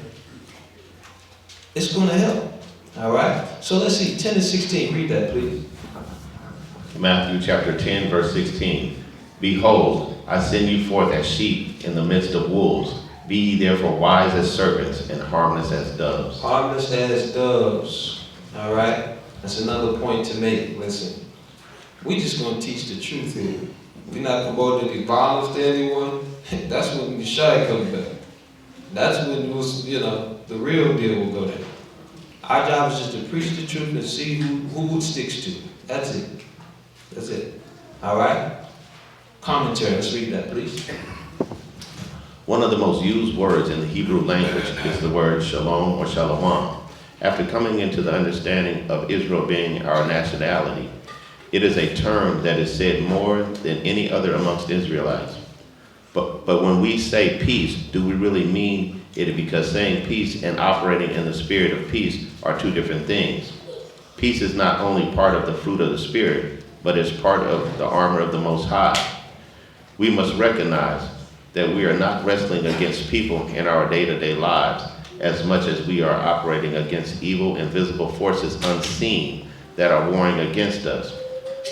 It's going to help. All right? So let's see, 10 and 16. Read that, please. Matthew chapter 10, verse 16. Behold, I send you forth as sheep in the midst of wolves. Be ye therefore wise as serpents and harmless as doves. Harmless as doves. All right? That's another point to make. Listen, we just going to teach the truth here. We're not promoting any violence to anyone. That's when the shy comes back. That's when it was, the real deal will go there. Our job is just to preach the truth and see who it sticks to. That's it. That's it. All right? Commentary. Let's read that, please. One of the most used words in the Hebrew language is the word shalom or shalom. After coming into the understanding of Israel being our nationality, it is a term that is said more than any other amongst Israelites. But when we say peace, do we really mean it? Because saying peace and operating in the spirit of peace are two different things. Peace is not only part of the fruit of the Spirit, but is part of the armor of the Most High. We must recognize that we are not wrestling against people in our day-to-day lives as much as we are operating against evil, invisible forces unseen that are warring against us.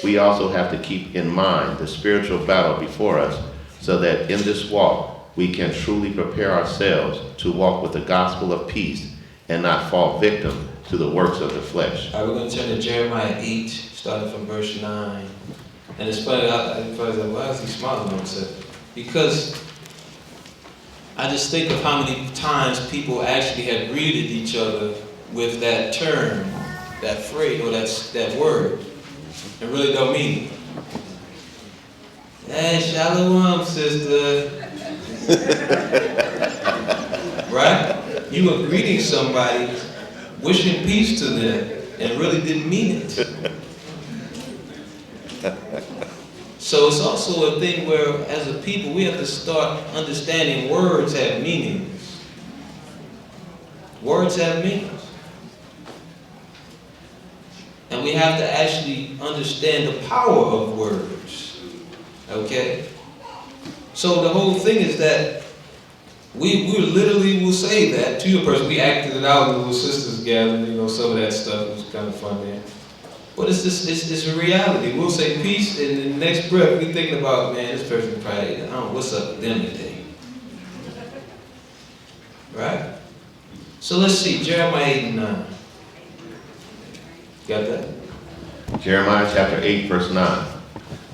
We also have to keep in mind the spiritual battle before us so that in this walk we can truly prepare ourselves to walk with the gospel of peace and not fall victim to the works of the flesh. All right, we're going to turn to Jeremiah 8, starting from verse 9. And it's funny, why is he smiling on himself? Because I just think of how many times people actually have greeted each other with that term, that phrase, or that word, and really don't mean it. Hey, shalom, sister. Right? You were greeting somebody, wishing peace to them, and really didn't mean it. So it's also a thing where, as a people, we have to start understanding words have meanings. Words have meanings. And we have to actually understand the power of words. Okay? So the whole thing is that we literally will say that to a person. We acted it out in the little sisters gathering, some of that stuff was kind of fun there. But it's a reality. We'll say peace, and in the next breath, we thinking about, man, this person probably, I don't know, what's up with them today? Right? So let's see, Jeremiah 8 and 9. Got that? Jeremiah chapter 8, verse 9.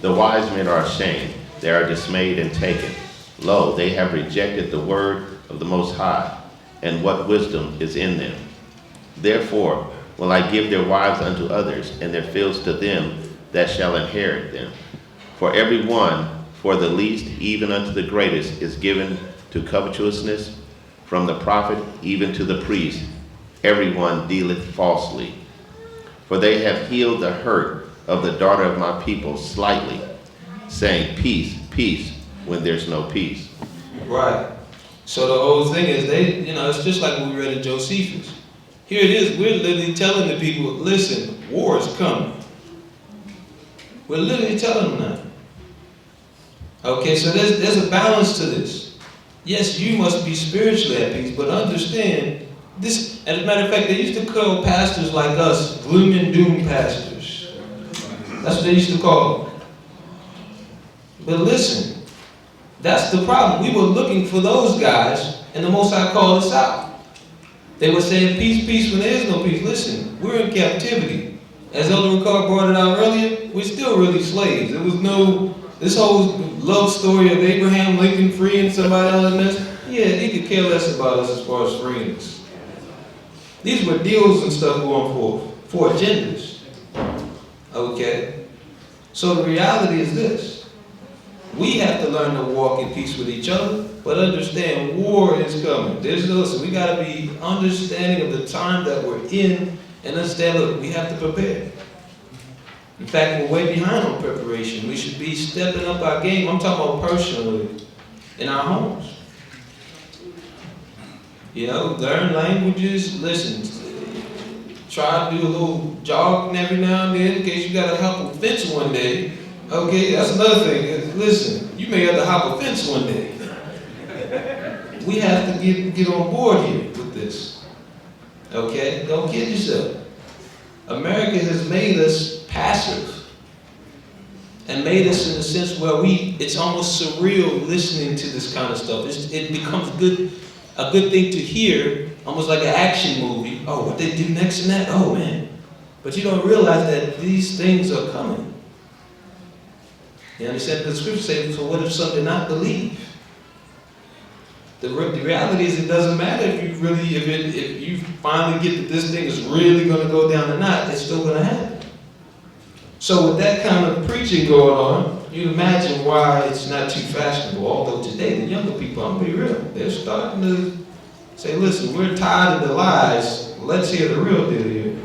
The wise men are ashamed, they are dismayed and taken. Lo, they have rejected the word of the Most High, and what wisdom is in them. Therefore will I give their wives unto others, and their fields to them that shall inherit them. For every one, for the least even unto the greatest, is given to covetousness, from the prophet even to the priest, every one dealeth falsely. For they have healed the hurt of the daughter of my people slightly, saying, peace, peace, when there's no peace. Right. So the whole thing is, it's just like what we read in Josephus. Here it is, we're literally telling the people, listen, war is coming. We're literally telling them that. Okay, so there's a balance to this. Yes, you must be spiritually at peace, but understand, this, as a matter of fact, they used to call pastors like us gloom and doom pastors. That's what they used to call them. But listen, that's the problem. We were looking for those guys, and the Most High called us out. They were saying peace, peace when there is no peace. Listen, we're in captivity. As Elder Ricard brought it out earlier, we're still really slaves. There was no, this whole love story of Abraham Lincoln freeing somebody else in this. Yeah, they could care less about us as far as freeing us. These were deals and stuff going for agendas. Okay? So the reality is this. We have to learn to walk in peace with each other, But understand, war is coming. So we got to be understanding of the time that we're in and understand, look, we have to prepare. In fact, we're way behind on preparation. We should be stepping up our game. I'm talking about personally in our homes. Learn languages. Listen, try to do a little jogging every now and then in case you got to hop a fence one day. Okay, that's another thing. Listen, you may have to hop a fence one day. We have to get on board here with this. Okay? Don't kid yourself. America has made us passive and made us in a sense where it's almost surreal listening to this kind of stuff. It becomes a good thing to hear, almost like an action movie. Oh, what they do next and that? Oh, man. But you don't realize that these things are coming. You understand? The scripture says, so what if some did not believe? The reality is it doesn't matter if you finally get that this thing is really going to go down or not, it's still going to happen. So with that kind of preaching going on, you imagine why it's not too fashionable. Although today the younger people, I'm going to be real, they're starting to say, listen, we're tired of the lies, let's hear the real deal here.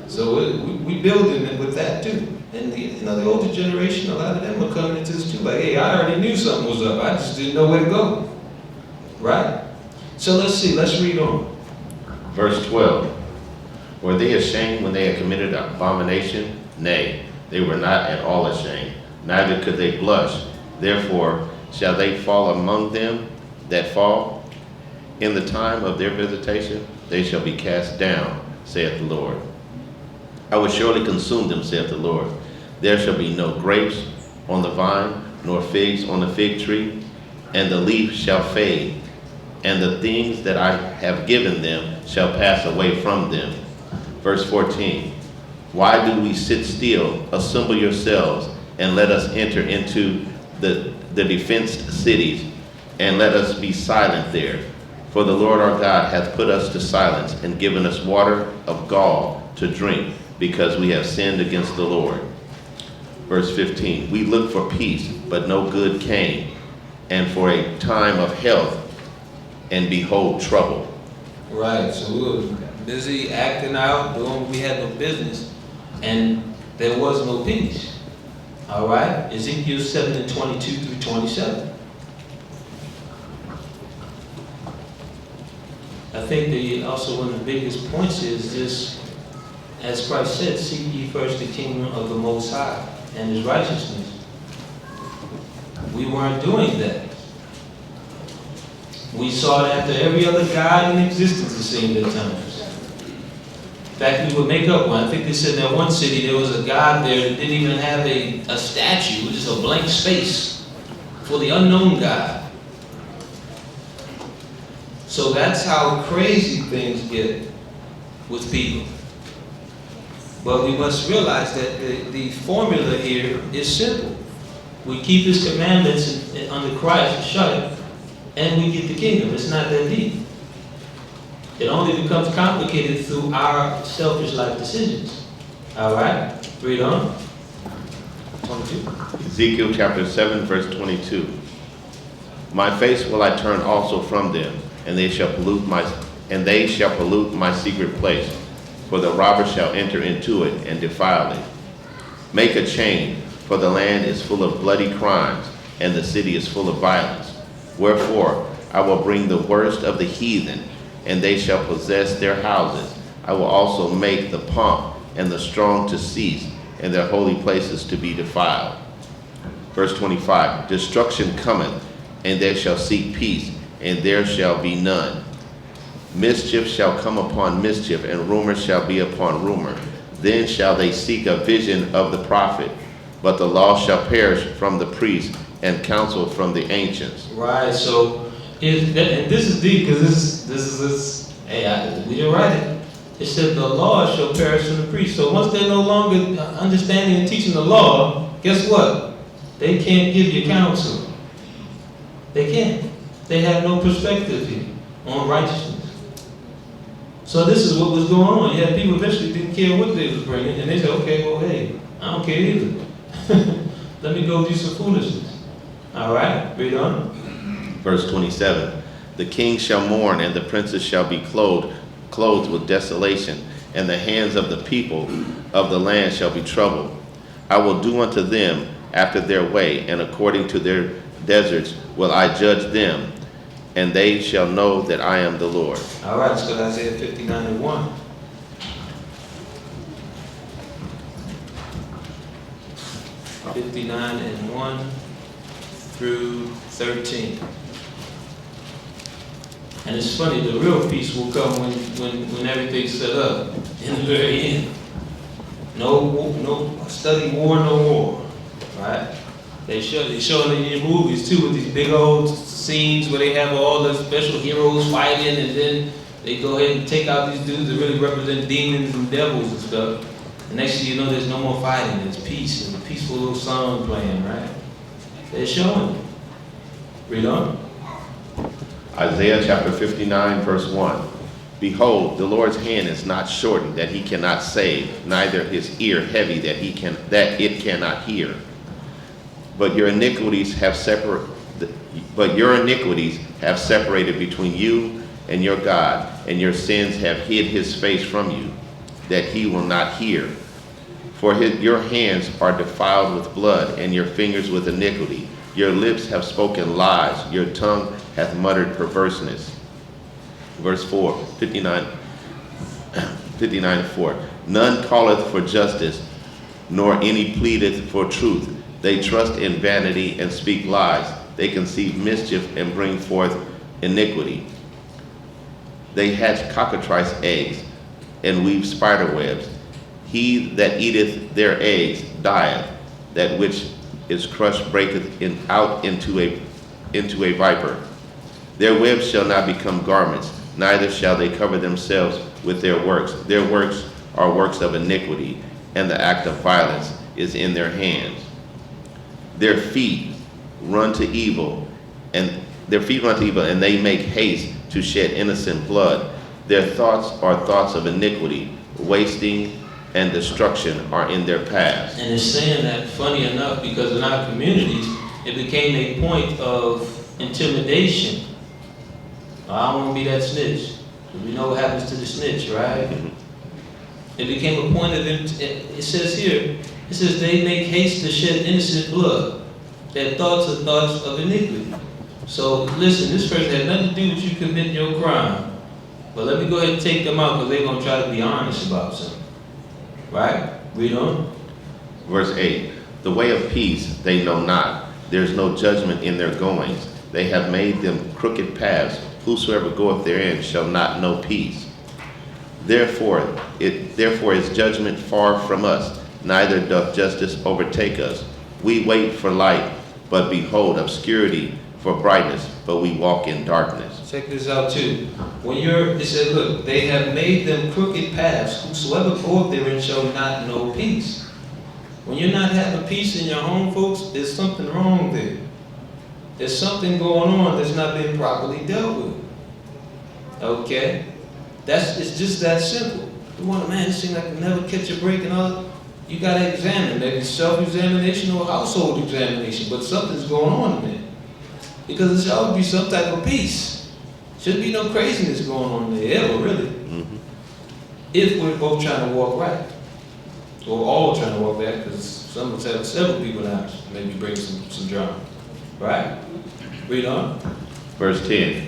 So we building it with that too. And the older generation, a lot of them are coming into this too, like, hey, I already knew something was up, I just didn't know where to go. Right? So let's read on. Verse 12. Were they ashamed when they had committed abomination? Nay, they were not at all ashamed, neither could they blush. Therefore shall they fall among them that fall. In the time of their visitation they shall be cast down, saith the Lord. I will surely consume them, saith the Lord. There shall be no grapes on the vine, nor figs on the fig tree, and the leaf shall fade, and the things that I have given them shall pass away from them. Verse 14. Why do we sit still? Assemble yourselves, and let us enter into the defenced cities, and let us be silent there. For the Lord our God hath put us to silence, and given us water of gall to drink, because we have sinned against the Lord. Verse 15. We looked for peace, but no good came, and for a time of health, and behold trouble. Right, so we were busy acting out, doing what we had no business, and there was no peace. All right, Ezekiel 7:22 through 27. I think also one of the biggest points is this, as Christ said, seek ye first the kingdom of the Most High and His righteousness. We weren't doing that. We sought after every other god in existence, it seemed at times. In fact, we would make up one. I think they said in that one city there was a god there that didn't even have a statue, it was just a blank space for the unknown God. So that's how crazy things get with people. But we must realize that the formula here is simple. We keep His commandments under Christ, shut it, and we get the kingdom. It's not that deep. It only becomes complicated through our selfish life decisions. All right? Read on. 22. Ezekiel chapter 7, verse 22. My face will I turn also from them, and they shall pollute my secret place, for the robber shall enter into it and defile it. Make a chain, for the land is full of bloody crimes, and the city is full of violence. Wherefore I will bring the worst of the heathen, and they shall possess their houses. I will also make the pomp and the strong to cease, and their holy places to be defiled. Verse 25. Destruction cometh, and they shall seek peace, and there shall be none. Mischief shall come upon mischief, and rumor shall be upon rumor. Then shall they seek a vision of the prophet, but the law shall perish from the priest, and counsel from the ancients. Right, so, and this is deep, because this is we didn't write it. It said the law shall perish from the priest. So once they're no longer understanding and teaching the law, guess what? They can't give you counsel. They can't. They have no perspective here on righteousness. So this is what was going on. You had people eventually didn't care what they was bringing, and they said, okay, well, hey, I don't care either. Let me go do some foolishness. All right, read on. Verse 27, the king shall mourn, and the princes shall be clothed with desolation, and the hands of the people of the land shall be troubled. I will do unto them after their way, and according to their deserts will I judge them, and they shall know that I am the Lord. All right, let's go to Isaiah 59:1. (59:1 through 13). And it's funny, the real peace will come when everything's set up in the very end. No study war no more, right? They showing it in movies too, with these big old scenes where they have all the special heroes fighting, and then they go ahead and take out these dudes that really represent demons and devils and stuff. The next thing you know, there's no more fighting. There's peace, and a peaceful little song playing, right? They're showing it. Read on. Isaiah chapter 59, verse 1. Behold, the Lord's hand is not shortened that he cannot save, neither his ear heavy that it cannot hear. But your iniquities have separated between you and your God, and your sins have hid his face from you, that he will not hear. For your hands are defiled with blood, and your fingers with iniquity. Your lips have spoken lies, your tongue hath muttered perverseness. Verse 4, 59:4. None calleth for justice, nor any pleadeth for truth. They trust in vanity and speak lies. They conceive mischief and bring forth iniquity. They hatch cockatrice eggs and weave spider webs. He that eateth their eggs dieth. That which is crushed breaketh out into a viper. Their webs shall not become garments, neither shall they cover themselves with their works. Their works are works of iniquity, and the act of violence is in their hands. Their feet run to evil, and they make haste to shed innocent blood. Their thoughts are thoughts of iniquity, wasting and destruction are in their paths. And it's saying that, funny enough, because in our communities, it became a point of intimidation. I don't want to be that snitch. We know what happens to the snitch, right? It became a point of, it says here, it says they make haste to shed innocent blood. Their thoughts are thoughts of iniquity. So listen, this person had nothing to do with you committing your crime. But let me go ahead and take them out because they're going to try to be honest about something. Right? Read on. Verse 8, the way of peace they know not. There's no judgment in their goings. They have made them crooked paths. Whosoever goeth therein shall not know peace. Therefore is judgment far from us, neither doth justice overtake us. We wait for light, but behold obscurity for brightness, but we walk in darkness. Check this out too. It said, look, they have made them crooked paths. Whosoever goeth therein shall not know peace. When you're not having peace in your home, folks, there's something wrong there. There's something going on that's not being properly dealt with. Okay? It's just that simple. You want, man, it seems like you never catch a break and all. You got to examine. Maybe self-examination or household examination, but something's going on in there. Because there should always be some type of peace. Shouldn't be no craziness going on there, ever, really. Mm-hmm. If we're both trying to walk right. Or all trying to walk right, because some of us have several people now, maybe bring some drama. Right? Read on. Verse 10,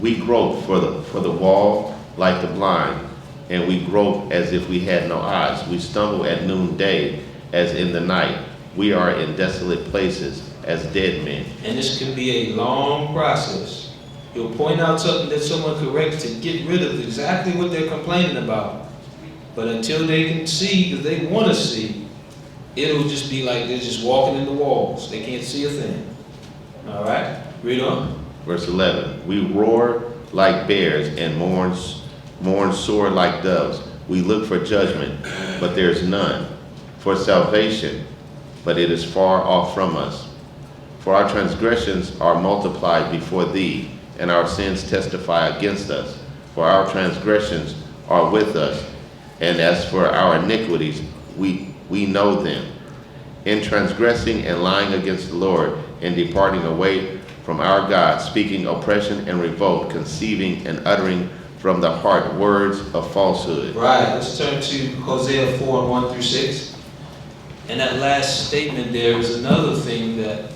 we grope for the wall like the blind, and we grope as if we had no eyes. We stumble at noonday as in the night. We are in desolate places as dead men. And this can be a long process. You'll point out something that someone corrects to get rid of exactly what they're complaining about. But until they can see, because they want to see, it'll just be like they're just walking in the walls. They can't see a thing. All right? Read on. Verse 11, we roar like bears and mourn sore like doves. We look for judgment, but there is none. For salvation, but it is far off from us. For our transgressions are multiplied before thee, and our sins testify against us. For our transgressions are with us, and as for our iniquities, we know them. In transgressing and lying against the Lord, and departing away from our God, speaking oppression and revolt, conceiving and uttering from the heart words of falsehood. Right, let's turn to Hosea 4:1-6. And that last statement there is another thing that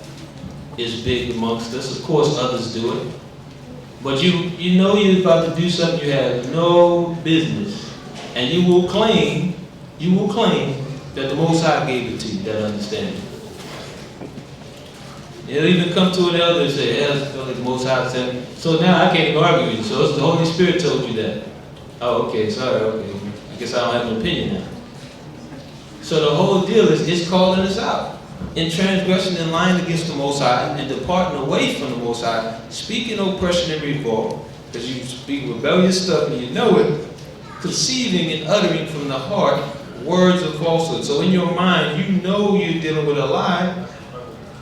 is big amongst us. Of course, others do it. But you know you're about to do something you have no business. And you will claim that the Most High gave it to you, that understanding. It'll even come to an elder and say, yeah, I feel like the Most High said me. So now I can't even argue with you. So it's the Holy Spirit told you that. Oh, okay, sorry, okay. I guess I don't have an opinion now. So the whole deal is it's calling us out. In transgression and lying against the Most High and departing away from the Most High, speaking oppression and revolt, because you speak rebellious stuff and you know it, conceiving and uttering from the heart words of falsehood. So in your mind, you know you're dealing with a lie,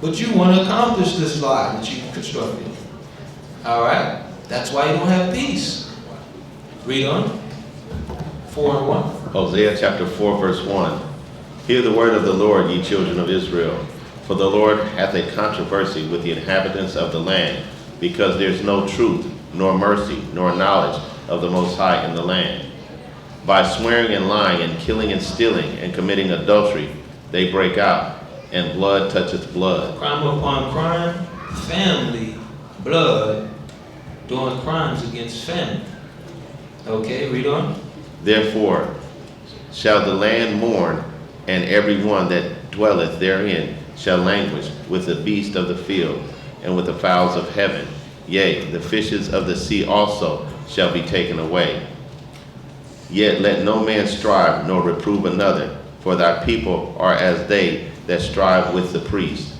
but you want to accomplish this lie that you constructed. All right? That's why you don't have peace. Read on. 4:1. Hosea chapter 4, verse 1. Hear the word of the Lord, ye children of Israel. For the Lord hath a controversy with the inhabitants of the land, because there's no truth, nor mercy, nor knowledge of the Most High in the land. By swearing and lying, and killing and stealing, and committing adultery, they break out, and blood toucheth blood. Crime upon crime, family, blood, doing crimes against family. Okay, read on. Therefore shall the land mourn, and every one that dwelleth therein shall languish with the beast of the field, and with the fowls of heaven. Yea, the fishes of the sea also shall be taken away. Yet let no man strive, nor reprove another, for thy people are as they that strive with the priest.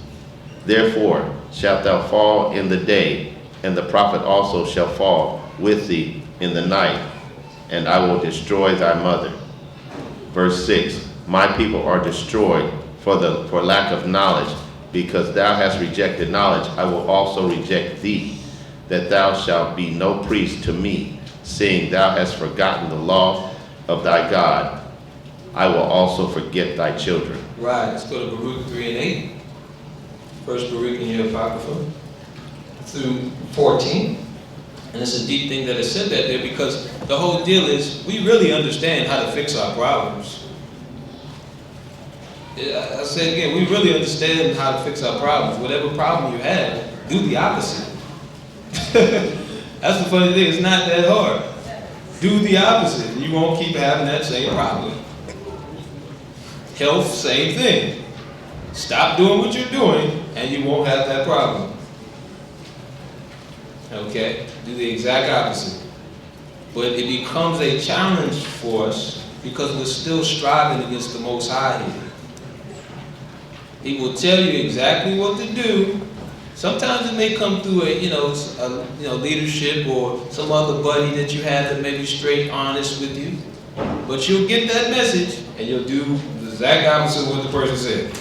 Therefore shalt thou fall in the day, and the prophet also shall fall with thee in the night, and I will destroy thy mother. Verse 6. My people are destroyed for lack of knowledge, because thou hast rejected knowledge, I will also reject thee, that thou shalt be no priest to me, seeing thou hast forgotten the law of thy God. I will also forget thy children. Right, let's go to Baruch 3:8. First Baruch in your Apocrypha through 14. And it's a deep thing that is said that there, because the whole deal is we really understand how to fix our problems. I say again, we really understand how to fix our problems. Whatever problem you have, do the opposite. That's the funny thing, it's not that hard. Do the opposite, and you won't keep having that same problem. Health, same thing. Stop doing what you're doing, and you won't have that problem. Okay? Do the exact opposite. But it becomes a challenge for us because we're still striving against the Most High here. He will tell you exactly what to do. Sometimes it may come through a leadership or some other buddy that you have that may be straight honest with you. But you'll get that message and you'll do the exact opposite of what the person said,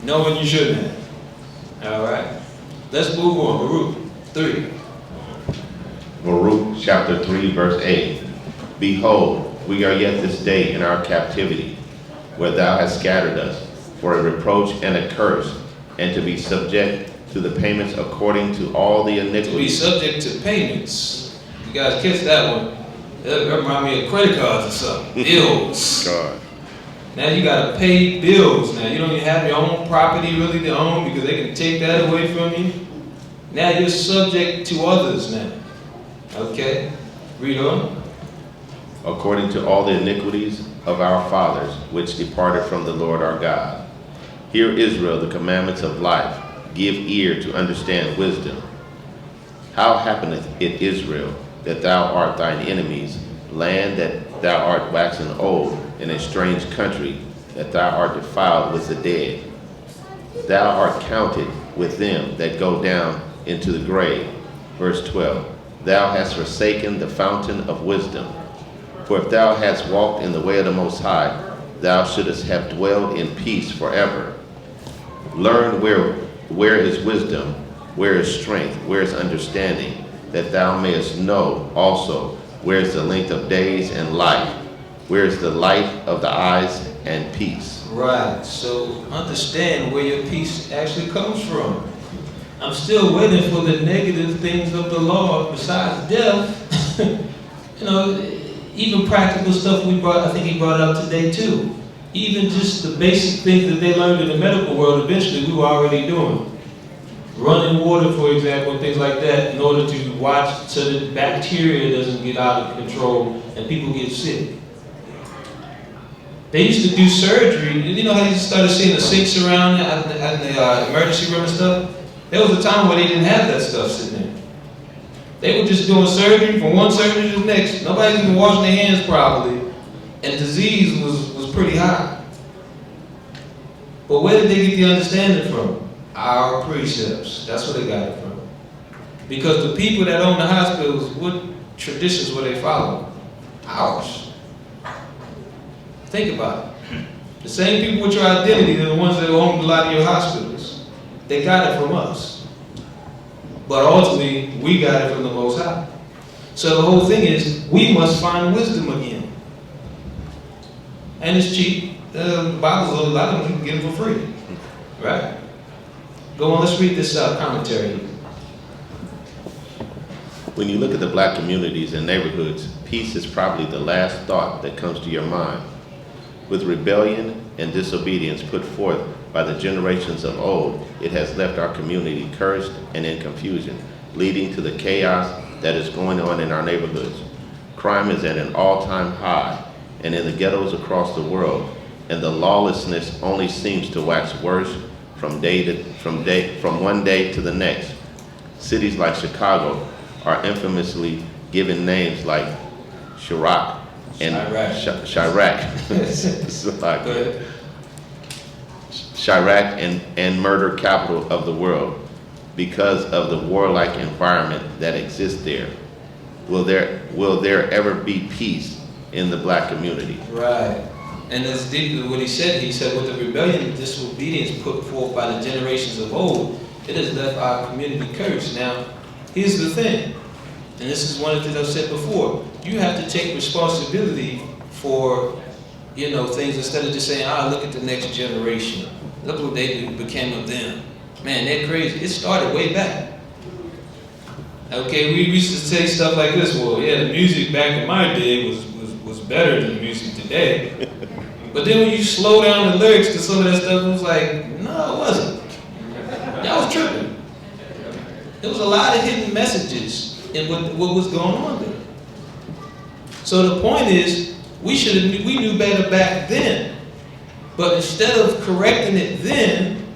knowing you shouldn't have. All right? Let's move on. Baruch 3. Baruch chapter 3, verse 8. Behold, we are yet this day in our captivity, where thou hast scattered us, for a reproach and a curse, and to be subject to the payments according to all the iniquities. To be subject to payments. You guys catch that one? That remind me of credit cards or something. Bills. God. Now you gotta pay bills. Now you don't even have your own property really to own because they can take that away from you. Now you're subject to others now. Okay? Read on. According to all the iniquities of our fathers, which departed from the Lord our God. Hear, Israel, the commandments of life. Give ear to understand wisdom. How happeneth it, Israel, that thou art thine enemies, land that thou art waxen old, in a strange country, that thou art defiled with the dead? Thou art counted with them that go down into the grave. Verse 12. Thou hast forsaken the fountain of wisdom. For if thou hadst walked in the way of the Most High, thou shouldest have dwelled in peace forever. Learn where is wisdom, where is strength, where is understanding, that thou mayest know also where is the length of days and life, where is the light of the eyes and peace. Right, so understand where your peace actually comes from. I'm still waiting for the negative things of the law besides death. You know, even practical stuff I think he brought up today too. Even just the basic things that they learned in the medical world, eventually we were already doing. Running water, for example, and things like that, in order to watch so that bacteria doesn't get out of control and people get sick. They used to do surgery. You know how you started seeing the sinks around at the emergency room and stuff? There was a time where they didn't have that stuff sitting there. They were just doing surgery from one surgery to the next. Nobody's even washing their hands properly. And disease was pretty high. But where did they get the understanding from? Our precepts. That's where they got it from. Because the people that own the hospitals, what traditions were they following? Ours. Think about it. The same people with your identity are the ones that own a lot of your hospitals. They got it from us. But ultimately, we got it from the Most High. So the whole thing is, we must find wisdom again. And it's cheap. The Bible's a lot of them, you can get them for free. Right? Go on, let's read this commentary. When you look at the black communities and neighborhoods, peace is probably the last thought that comes to your mind. With rebellion and disobedience put forth by the generations of old, it has left our community cursed and in confusion, leading to the chaos that is going on in our neighborhoods. Crime is at an all-time high, and in the ghettos across the world, and the lawlessness only seems to wax worse from one day to the next. Cities like Chicago are infamously given names like Chirac and Chirac and murder capital of the world because of the warlike environment that exists there. Will there ever be peace in the black community? Right. And that's deep what he said. He said, with the rebellion and disobedience put forth by the generations of old, it has left our community cursed. Now, here's the thing, and this is one of the things I've said before. You have to take responsibility for, things instead of just saying, look at the next generation. Look what they became of them. Man, they're crazy. It started way back. Okay, we used to say stuff like this. Well, yeah, the music back in my day was better than the music today. But then when you slow down the lyrics to some of that stuff, it was like, no, it wasn't. Y'all was tripping. There was a lot of hidden messages in what was going on there. So the point is, we knew better back then. But instead of correcting it then,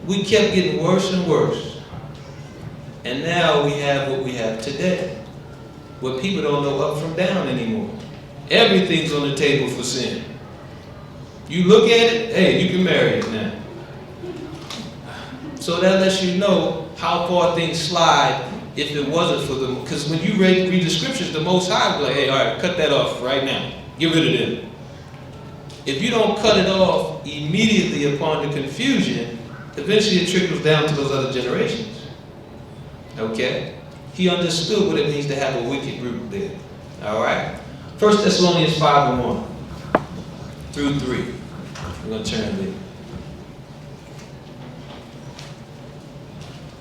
we kept getting worse and worse. And now we have what we have today, where people don't know up from down anymore. Everything's on the table for sin. You look at it, hey, you can marry it now. So that lets you know how far things slide if it wasn't for them. Because when you read the scriptures, the Most High will be like, hey, all right, cut that off right now. Get rid of them. If you don't cut it off immediately upon the confusion, eventually it trickles down to those other generations. Okay? He understood what it means to have a wicked root there. All right? 1 Thessalonians 5:1 through 3. I'm going to turn there.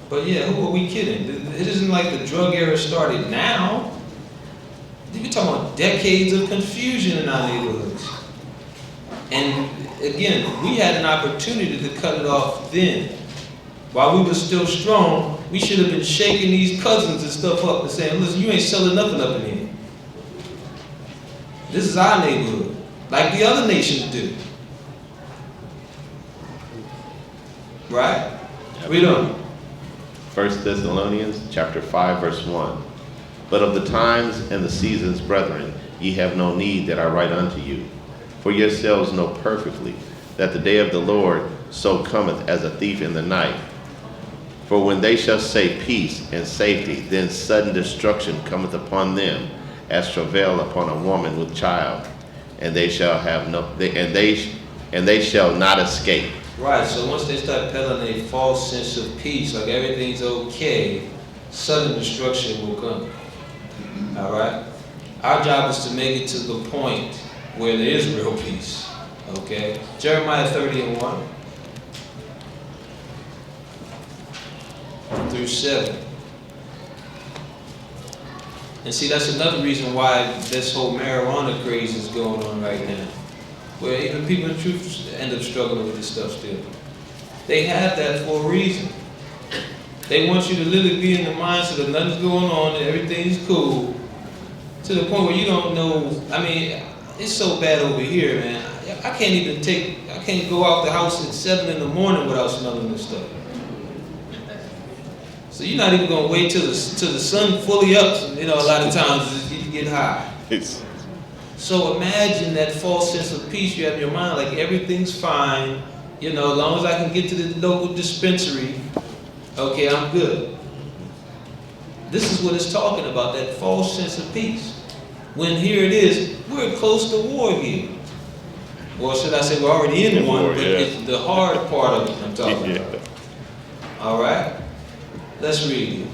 But yeah, who are we kidding? It isn't like the drug era started now. We're talking about decades of confusion in our neighborhoods. And again, we had an opportunity to cut it off then. While we were still strong, we should have been shaking these cousins and stuff up and saying, listen, you ain't selling nothing up in here. This is our neighborhood, like the other nations do. Right? Read on. 1 Thessalonians chapter 5, verse 1. But of the times and the seasons, brethren, ye have no need that I write unto you. For yourselves know perfectly that the day of the Lord so cometh as a thief in the night. For when they shall say peace and safety, then sudden destruction cometh upon them, as travail upon a woman with child, and they shall have they shall not escape. Right, so once they start peddling a false sense of peace, like everything's okay, sudden destruction will come. All right? Our job is to make it to the point where there is real peace. Okay? Jeremiah 30:1. through 7. And see, that's another reason why this whole marijuana craze is going on right now. Where even people in truth end up struggling with this stuff still. They have that for a reason. They want you to literally be in the mindset that nothing's going on and everything's cool. To the point where you don't know, I mean, it's so bad over here, man. I can't go out the house at 7 in the morning without smelling this stuff. So you're not even gonna wait till the sun fully up. You know, a lot of times you get high. So imagine that false sense of peace you have in your mind, like everything's fine. You know, as long as I can get to the local dispensary, okay, I'm good. This is what it's talking about, that false sense of peace. When here it is, we're close to war here. Well, should I say we're already in one, but it's the hard part of it I'm talking about. All right? Let's read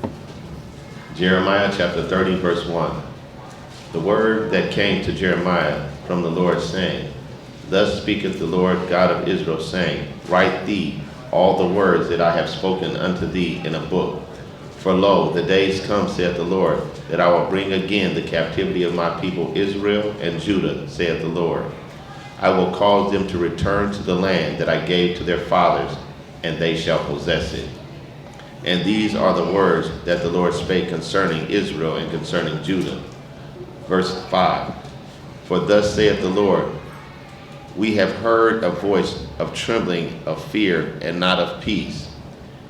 it. Jeremiah chapter 30, verse 1. The word that came to Jeremiah from the Lord, saying, Thus speaketh the Lord God of Israel, saying, Write thee all the words that I have spoken unto thee in a book. For lo, the days come, saith the Lord, that I will bring again the captivity of my people Israel and Judah, saith the Lord. I will cause them to return to the land that I gave to their fathers, and they shall possess it. And these are the words that the Lord spake concerning Israel and concerning Judah. Verse 5. For thus saith the Lord, We have heard a voice of trembling, of fear, and not of peace.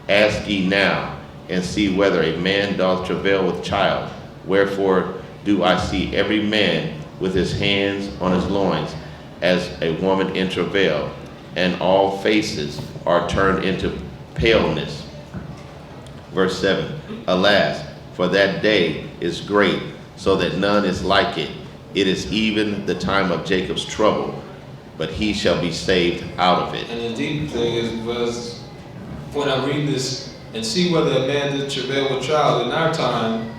Ask ye now, and see whether a man doth travail with child. Wherefore do I see every man with his hands on his loins, as a woman in travail, and all faces are turned into paleness. Verse 7, Alas, for that day is great, so that none is like it. It is even the time of Jacob's trouble, but he shall be saved out of it. And the deep thing is, when I read this and see whether a man did travail with child, in our time,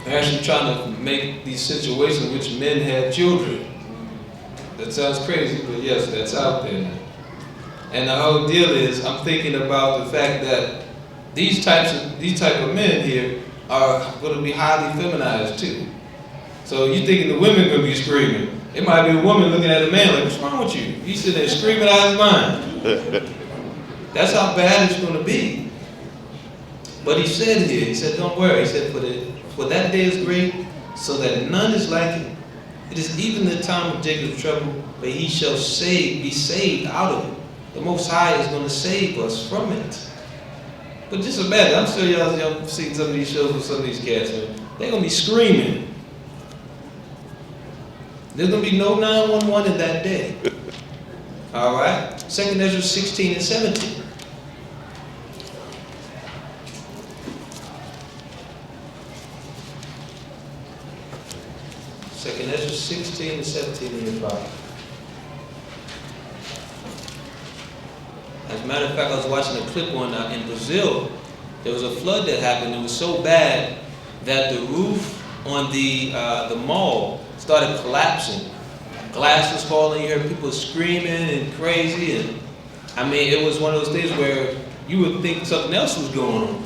they're actually trying to make these situations in which men had children. That sounds crazy, but yes, that's out there now. And the whole deal is, I'm thinking about the fact that these type of men here are going to be highly feminized too. So you're thinking the women going to be screaming. It might be a woman looking at a man like, what's wrong with you? He's sitting there screaming out his mind. That's how bad it's going to be. But he said here, he said, don't worry. He said, for that day is great, so that none is like it. It is even the time of Jacob's trouble, but he shall be saved out of it. The Most High is going to save us from it. But just imagine, I'm sure y'all have seen some of these shows with some of these cats, man. They're going to be screaming. There's going to be no 911 in that day. All right? 2 Ezra 16 and 17. Second Ezra 16 and 17 in your Bible. As a matter of fact, I was watching a clip on in Brazil. There was a flood that happened. It was so bad that the roof on the mall started collapsing. Glass was falling. You heard people screaming and crazy. And I mean, it was one of those things where you would think something else was going on.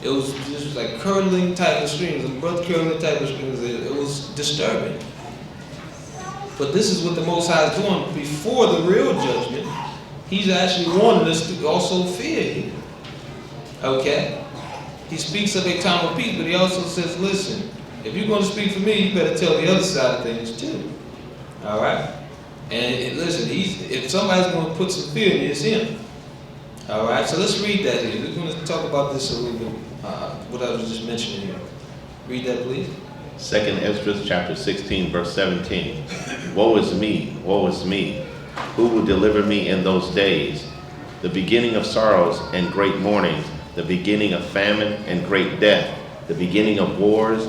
It was just like curdling type of screams, and blood curdling type of screams. It was disturbing. But this is what the Most High is doing before the real judgment. He's actually warning us to also fear him. Okay? He speaks of a time of peace, but he also says, listen, if you're going to speak for me, you better tell the other side of things too. All right? And listen, if somebody's going to put some fear in you, it's him. All right? So let's read that here. We're going to talk about this a little bit, what I was just mentioning here. Read that, please. 2 Ezra chapter 16, verse 17. Woe is me, woe is me. Who will deliver me in those days? The beginning of sorrows and great mournings, the beginning of famine and great death, the beginning of wars,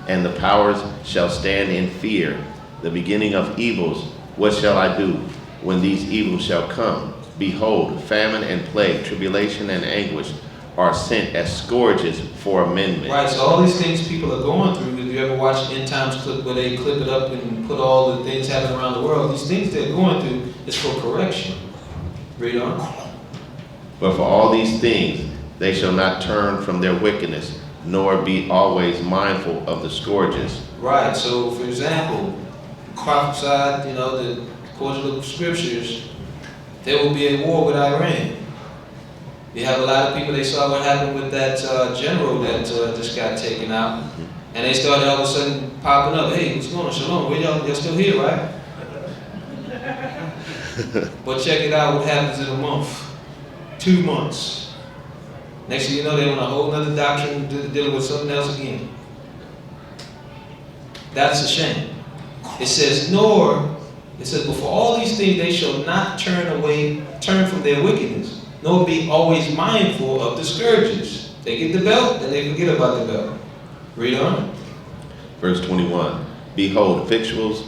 and the powers shall stand in fear. The beginning of evils, what shall I do when these evils shall come? Behold, famine and plague, tribulation and anguish are sent as scourges for amendment. Right, so all these things people are going through, if you ever watch End Times clip where they clip it up and put all the things happening around the world, these things they're going through is for correction. Read on. But for all these things, They shall not turn from their wickedness, nor be always mindful of the scourges. Right, so for example, prophesied, that according to the scriptures, there will be a war with Iran. You have a lot of people, they saw what happened with that general that just got taken out. And they started all of a sudden popping up, hey, what's going on? Shalom, where y'all still here, right? But check it out, what happens in a month, 2 months. Next thing you know, they're on a whole other doctrine dealing with something else again. That's a shame. It says, but for all these things they shall not turn from their wickedness, nor be always mindful of the scourges. They get the belt, and they forget about the belt. Read on. Verse 21. Behold, victuals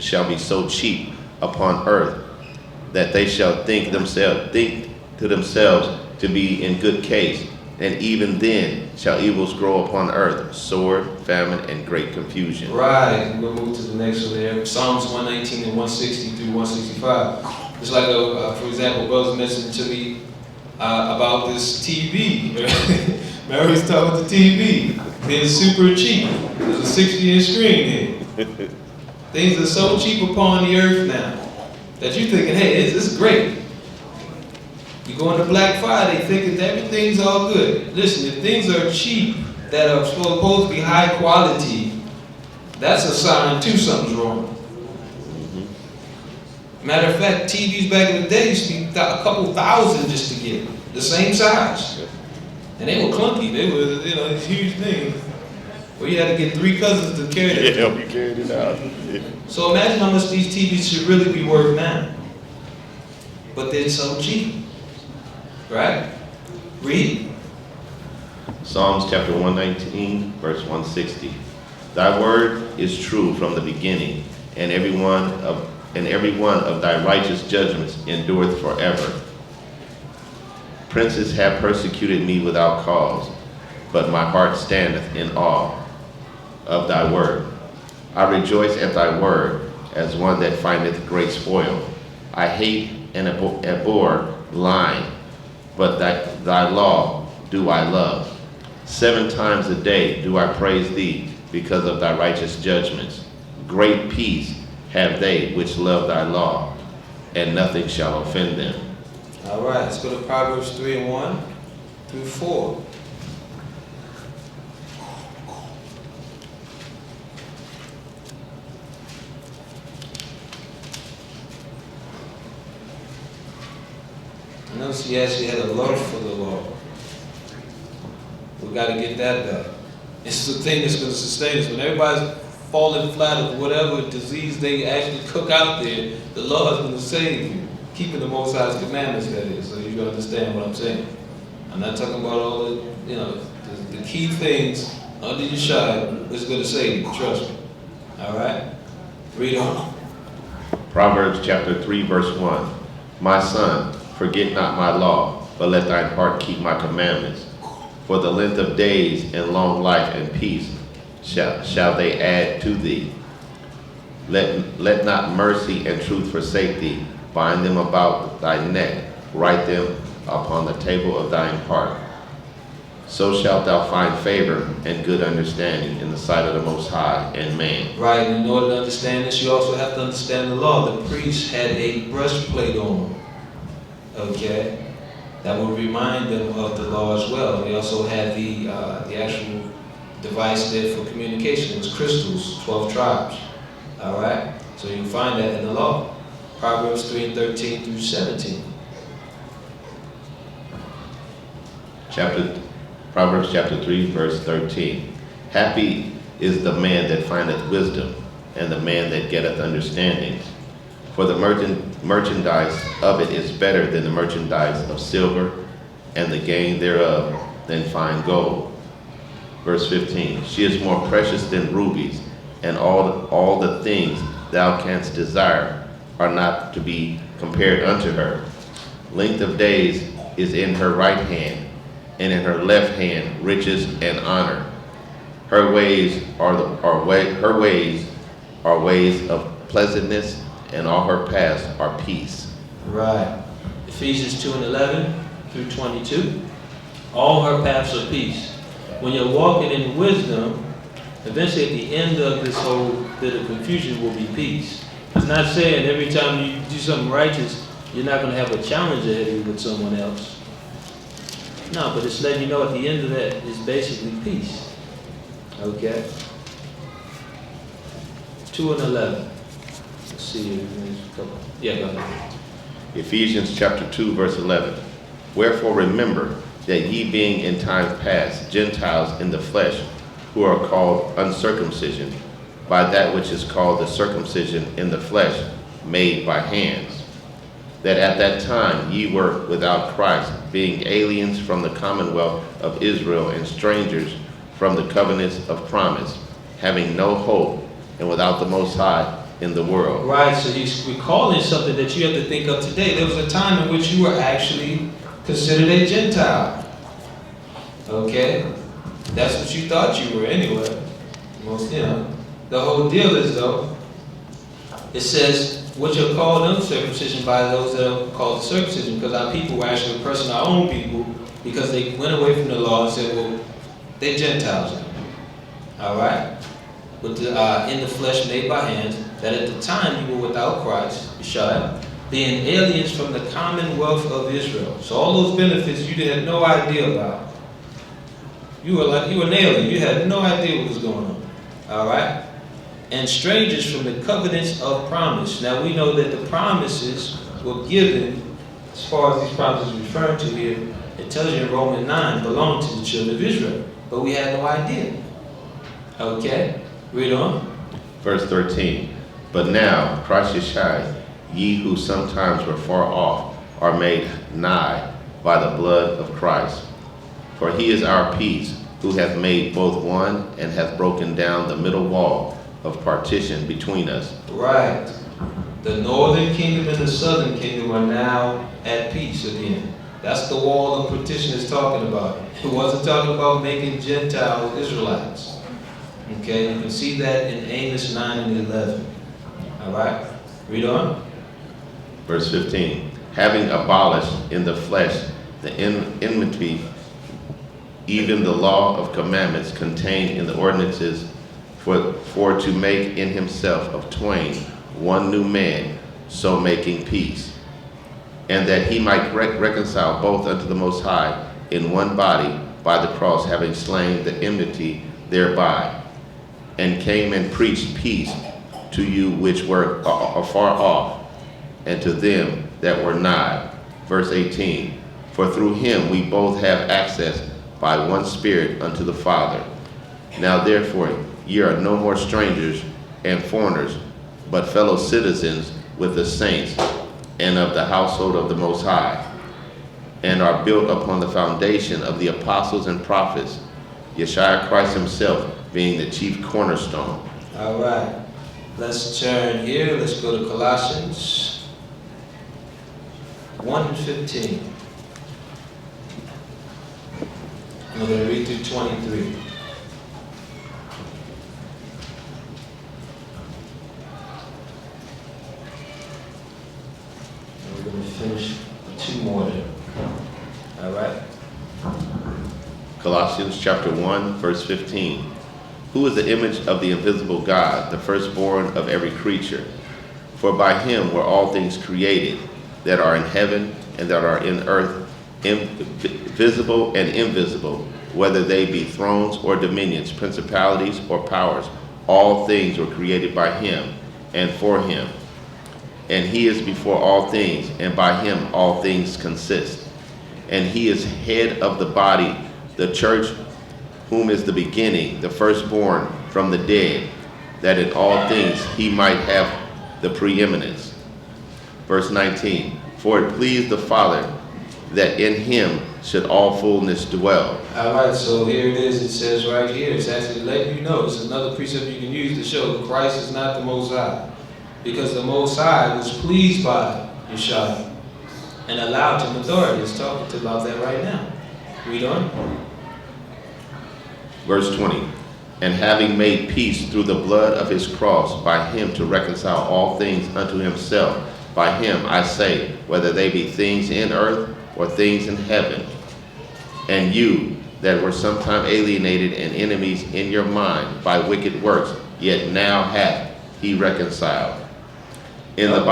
shall be so cheap upon earth, that they shall think to themselves to be in good case, and even then shall evils grow upon earth, sword, famine, and great confusion. Right, we'll move to the next one there. Psalms 119 and 160 through 165. It's like, for example, brothers mentioned to me about this TV. Mary's talking about the TV being super cheap. There's a 60-inch screen here. Things are so cheap upon the earth now that you're thinking, hey, this is great. You go into Black Friday thinking that everything's all good. Listen, if things are cheap that are supposed to be high quality, that's a sign too something's wrong. Matter of fact, TVs back in the day used to be a couple thousand just to get the same size. And they were clunky. They were, these huge things where you had to get 3 cousins to carry it. Yeah, we carried it out. So imagine how much these TVs should really be worth now. But they're so cheap. Right? Read. Psalms chapter 119, verse 160. Thy word is true from the beginning, and every one of thy righteous judgments endureth forever. Princes have persecuted me without cause, but my heart standeth in awe of thy word. I rejoice at thy word, as one that findeth great spoil. I hate and abhor lying, but thy law do I love. 7 times a day do I praise thee because of thy righteous judgments. Great peace have they which love thy law, and nothing shall offend them. All right, let's go to Proverbs 3 and 1 through 4. Notice he actually had a love for the law. We got to get that back. It's the thing that's going to sustain us. When everybody's falling flat of whatever disease they actually cook out there, the law is going to save you. Keeping the Most High's commandments, that is. So you understand what I'm saying. I'm not talking about all the key things under your shadow is going to save you. Trust me. All right? Read on. Proverbs chapter 3, verse 1. My son, forget not my law, but let thine heart keep my commandments. For the length of days and long life and peace shall they add to thee. Let not mercy and truth forsake thee. Bind them about thy neck. Write them upon the table of thine heart. So shalt thou find favor and good understanding in the sight of the Most High and man. Right, and in order to understand this, you also have to understand the law. The priest had a breastplate on. Okay? That would remind them of the law as well. They also had the actual device there for communication. It was crystals, 12 tribes. All right? So you can find that in the law. Proverbs 3 and 13 through 17. Proverbs chapter 3, verse 13. Happy is the man that findeth wisdom, and the man that getteth understanding. For the merchandise of it is better than the merchandise of silver, and the gain thereof than fine gold. Verse 15. She is more precious than rubies, and all the things thou canst desire are not to be compared unto her. Length of days is in her right hand, and in her left hand riches and honor. Her ways are ways of pleasantness, and all her paths are peace. Right. Ephesians 2 and 11. through 22. All her paths are peace. When you're walking in wisdom, eventually at the end of this whole bit of confusion will be peace. It's not saying every time you do something righteous, you're not going to have a challenge ahead of you with someone else. No, but it's letting you know at the end of that is basically peace. Okay? 2 and 11. Let's see. Yeah, go ahead. Ephesians chapter 2, verse 11. Wherefore remember that ye being in times past Gentiles in the flesh, who are called uncircumcision, by that which is called the circumcision in the flesh, made by hands, that at that time ye were without Christ, being aliens from the commonwealth of Israel and strangers from the covenants of promise, having no hope and without the Most High in the world. Right, so he's recalling something that you have to think of today. There was a time in which you were actually considered a Gentile. Okay? That's what you thought you were anyway. Most, the whole deal is, though, it says, what you're called uncircumcision by those that are called circumcision, because our people were actually oppressing our own people because they went away from the law and said, well, they're Gentiles now. All right? With the, in the flesh made by hands, that at the time you were without Christ, Yeshua, being aliens from the commonwealth of Israel. So all those benefits you had no idea about. You were an alien. You had no idea what was going on. All right? And strangers from the covenants of promise. Now we know that the promises were given, as far as these promises referring to here, it tells you in Romans 9, belong to the children of Israel. But we had no idea. Okay? Read on. Verse 13. But now, Christ Yeshua, ye who sometimes were far off, are made nigh by the blood of Christ. For he is our peace, who hath made both one, and hath broken down the middle wall of partition between us. Right. The northern kingdom and the southern kingdom are now at peace again. That's the wall of partition it's talking about. It wasn't talking about making Gentiles Israelites. Okay, you can see that in Amos 9 and 11. All right, read on. Verse 15. Having abolished in the flesh the enmity, even the law of commandments contained in the ordinances, for to make in himself of twain one new man, so making peace, and that he might reconcile both unto the Most High in one body by the cross, having slain the enmity thereby, and came and preached peace to you which were afar off, and to them that were nigh. Verse 18. For through him we both have access by one Spirit unto the Father. Now therefore ye are no more strangers and foreigners, but fellow citizens with the saints and of the household of the Most High, and are built upon the foundation of the apostles and prophets, Yeshua Christ himself being the chief cornerstone. All right. Let's turn here. Let's go to Colossians 1 and 15. I'm going to read through 23. And we're going to finish 2 more there. All right? Colossians chapter 1, verse 15. Who is the image of the invisible God, the firstborn of every creature? For by him were all things created, that are in heaven and that are in earth, visible and invisible, whether they be thrones or dominions, principalities or powers. All things were created by him and for him. And he is before all things, and by him all things consist. And he is head of the body, the church, whom is the beginning, the firstborn from the dead, that in all things he might have the preeminence. Verse 19. For it pleased the Father that in him should all fullness dwell. All right, so here it is. It says right here, it's actually letting you know. It's another precept you can use to show that Christ is not the Most High. Because the Most High was pleased by Yeshua and allowed him authority. It's talking about that right now. Read on. Verse 20. And having made peace through the blood of his cross, by him to reconcile all things unto himself. By him, I say, whether they be things in earth or things in heaven. And you that were sometime alienated and enemies in your mind by wicked works, yet now hath he reconciled. In the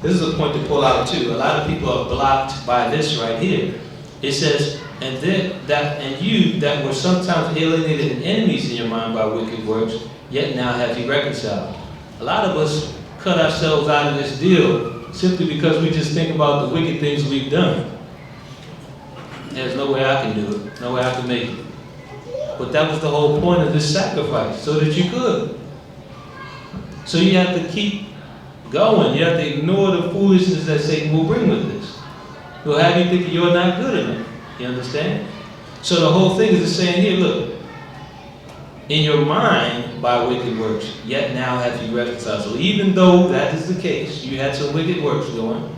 This is a point to pull out too. A lot of people are blocked by this right here. It says, and you that were sometimes alienated and enemies in your mind by wicked works, yet now have he reconciled. A lot of us cut ourselves out of this deal simply because we just think about the wicked things we've done. There's no way I can do it, no way I can make it. But that was the whole point of this sacrifice, so that you could. So you have to keep going. You have to ignore the foolishness that Satan will bring with this. He'll have you thinking you're not good enough. You understand? So the whole thing is saying here, look, in your mind by wicked works, yet now have you reconciled. So even though that is the case, you had some wicked works going,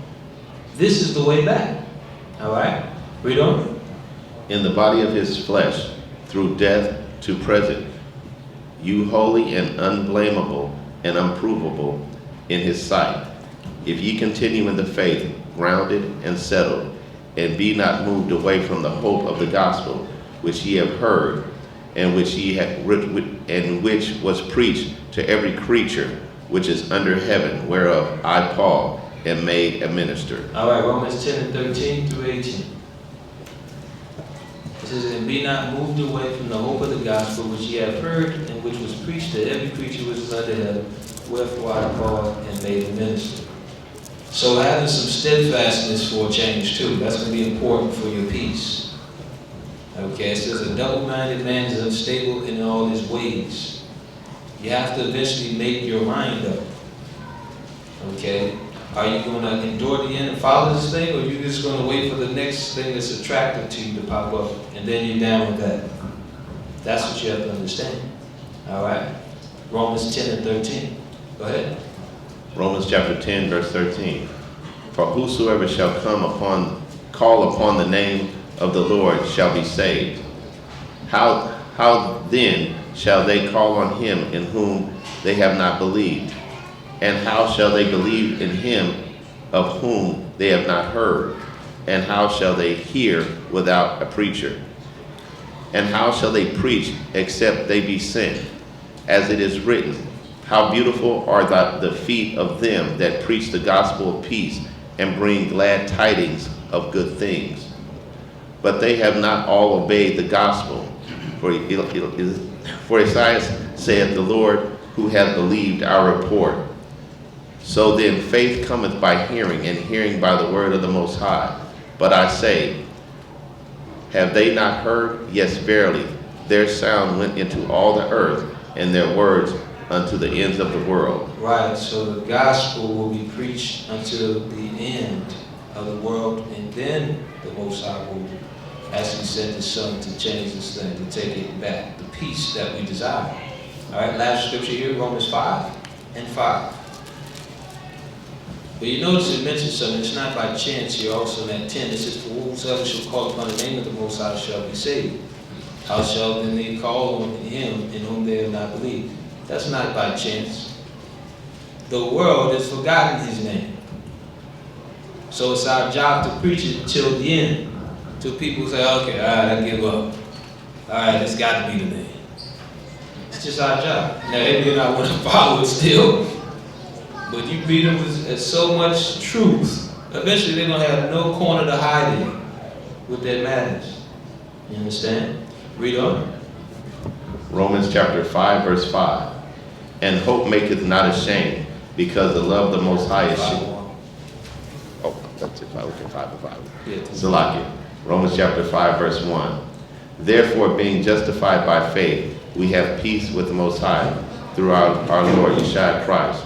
this is the way back. All right? Read on. In the body of his flesh, through death to present, you holy and unblameable and unprovable in his sight, if ye continue in the faith, grounded and settled, and be not moved away from the hope of the gospel, which ye have heard, and which which was preached to every creature which is under heaven, whereof I, Paul, am made a minister. All right, Romans 10 and 13 through 18. It says, and be not moved away from the hope of the gospel which ye have heard, and which was preached to every creature which is under heaven, wherefore I, Paul, am made a minister. So having some steadfastness for a change too, that's going to be important for your peace. Okay, it says a double-minded man is unstable in all his ways. You have to eventually make your mind up. Okay? Are you going to endure the end and follow this thing, or are you just going to wait for the next thing that's attractive to you to pop up, and then you're down with that? That's what you have to understand. All right? Romans 10 and 13. Go ahead. Romans chapter 10, verse 13. For whosoever shall call upon the name of the Lord shall be saved. How then shall they call on him in whom they have not believed? And how shall they believe in him of whom they have not heard? And how shall they hear without a preacher? And how shall they preach except they be sent? As it is written, how beautiful are the feet of them that preach the gospel of peace and bring glad tidings of good things. But they have not all obeyed the gospel. For Isaiah saith, the Lord who hath believed our report. So then faith cometh by hearing, and hearing by the word of the Most High. But I say, have they not heard? Yes, verily, their sound went into all the earth, and their words unto the ends of the world. Right, so the gospel will be preached until the end of the world, and then the Most High will actually send His Son to change this thing, to take it back, the peace that we desire. All right, last scripture here, Romans 5 and 5. But you notice it mentions something, it's not by chance here also in that 10. It says, for whosoever shall call upon the name of the Most High shall be saved. How shall then they call on him in whom they have not believed? That's not by chance. The world has forgotten his name. So it's our job to preach it till the end. Till people say, okay, all right, I give up. All right, it's got to be the name. It's just our job. Now, they may not want to follow it still, but you beat them with so much truth, eventually they're going to have no corner to hide in with their madness. You understand? Read on. Romans chapter 5, verse 5. And hope maketh not ashamed, because the love of the Most High is sure. Oh, that's it. 5 and 5. Yeah. Salakia. Romans chapter 5, verse 1. Therefore, being justified by faith, we have peace with the Most High through our Lord Yeshua Christ,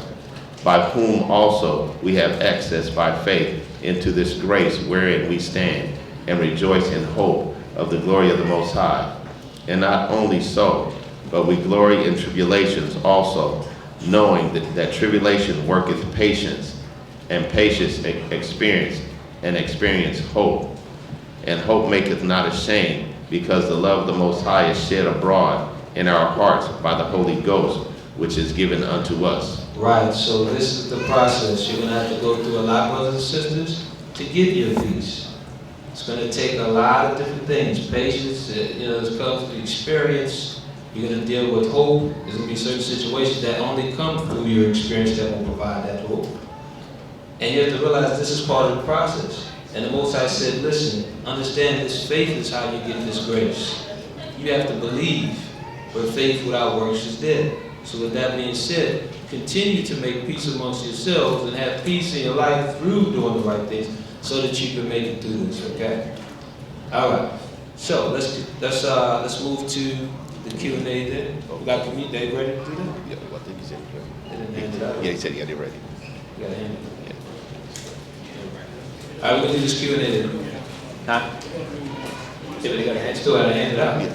by whom also we have access by faith into this grace wherein we stand, and rejoice in hope of the glory of the Most High. And not only so, but we glory in tribulations also, knowing that tribulation worketh patience, and patience experience, and experience hope. And hope maketh not ashamed, because the love of the Most High is shed abroad in our hearts by the Holy Ghost, which is given unto us. Right, so this is the process. You're going to have to go through a lot, brothers and sisters, to get your peace. It's going to take a lot of different things. Patience, it comes to experience. You're going to deal with hope. There's going to be certain situations that only come through your experience that will provide that hope. And you have to realize this is part of the process. And the Most High said, listen, understand this faith is how you get this grace. You have to believe, but faith without works is dead. So with that being said, continue to make peace amongst yourselves and have peace in your life through doing the right things so that you can make it through this, okay? All right. So let's move to the Q&A then. We got community. They ready to do that? Yeah, I think he said They didn't hand it out. Yeah, he said he had it ready. You got to hand it. All right, we're going to do this Q&A then. Huh? Yeah, but they still got to hand it out. Yeah.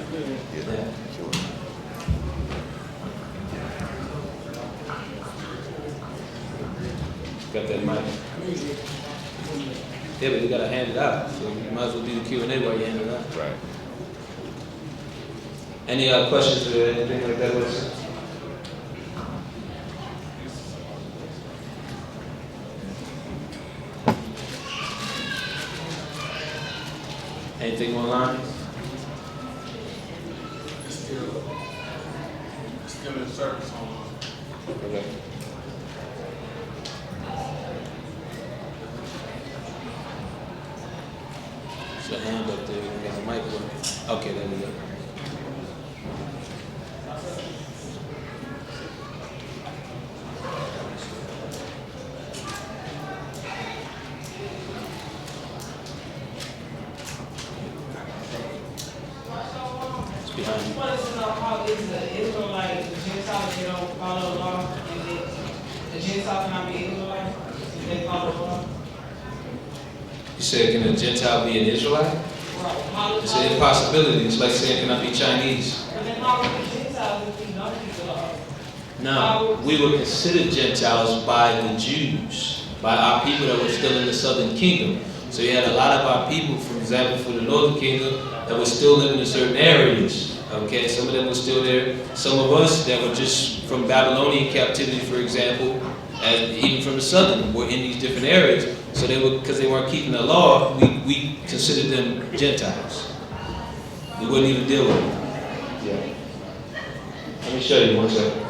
Sure. Got that mic. Yeah, but you got to hand it out. So you might as well do the Q&A while you hand it out. Right. Any questions or anything like that? Anything online? Still in service online. Okay. There's a hand up there. We got a mic working. Okay, there we go. It's behind you. What is it called? Is the Israelite, the Gentile, they don't follow the law? The Gentile cannot be Israelite if they follow the law? You said, can a Gentile be an Israelite? Right. It's an impossibility. It's like saying, can I be Chinese? But then how would the Gentiles if we don't keep the law? No, we were considered Gentiles by the Jews, by our people that were still in the southern kingdom. So you had a lot of our people, for example, from the northern kingdom, that were still living in certain areas. Okay, some of them were still there. Some of us that were just from Babylonian captivity, for example, and even from the southern, were in these different areas. So they were, because they weren't keeping the law, we considered them Gentiles. We wouldn't even deal with them. Yeah. Let me show you one second.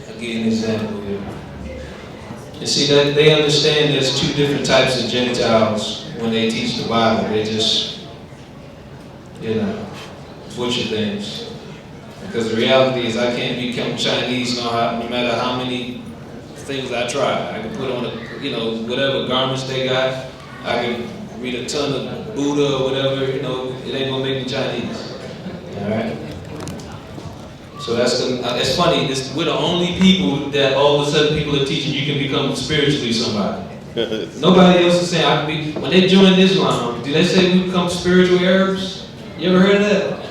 I'll give you an example here. You see that they understand there's two different types of Gentiles when they teach the Bible. They just, butcher things. Because the reality is I can't become Chinese no matter how many things I try. I can put on whatever garments they got. I can read a ton of Buddha or whatever, it ain't gonna make me Chinese. All right? So it's funny, we're the only people that all of a sudden people are teaching you can become spiritually somebody. Nobody else is saying I can be, when they joined Islam, do they say we become spiritual Arabs? You ever heard of that?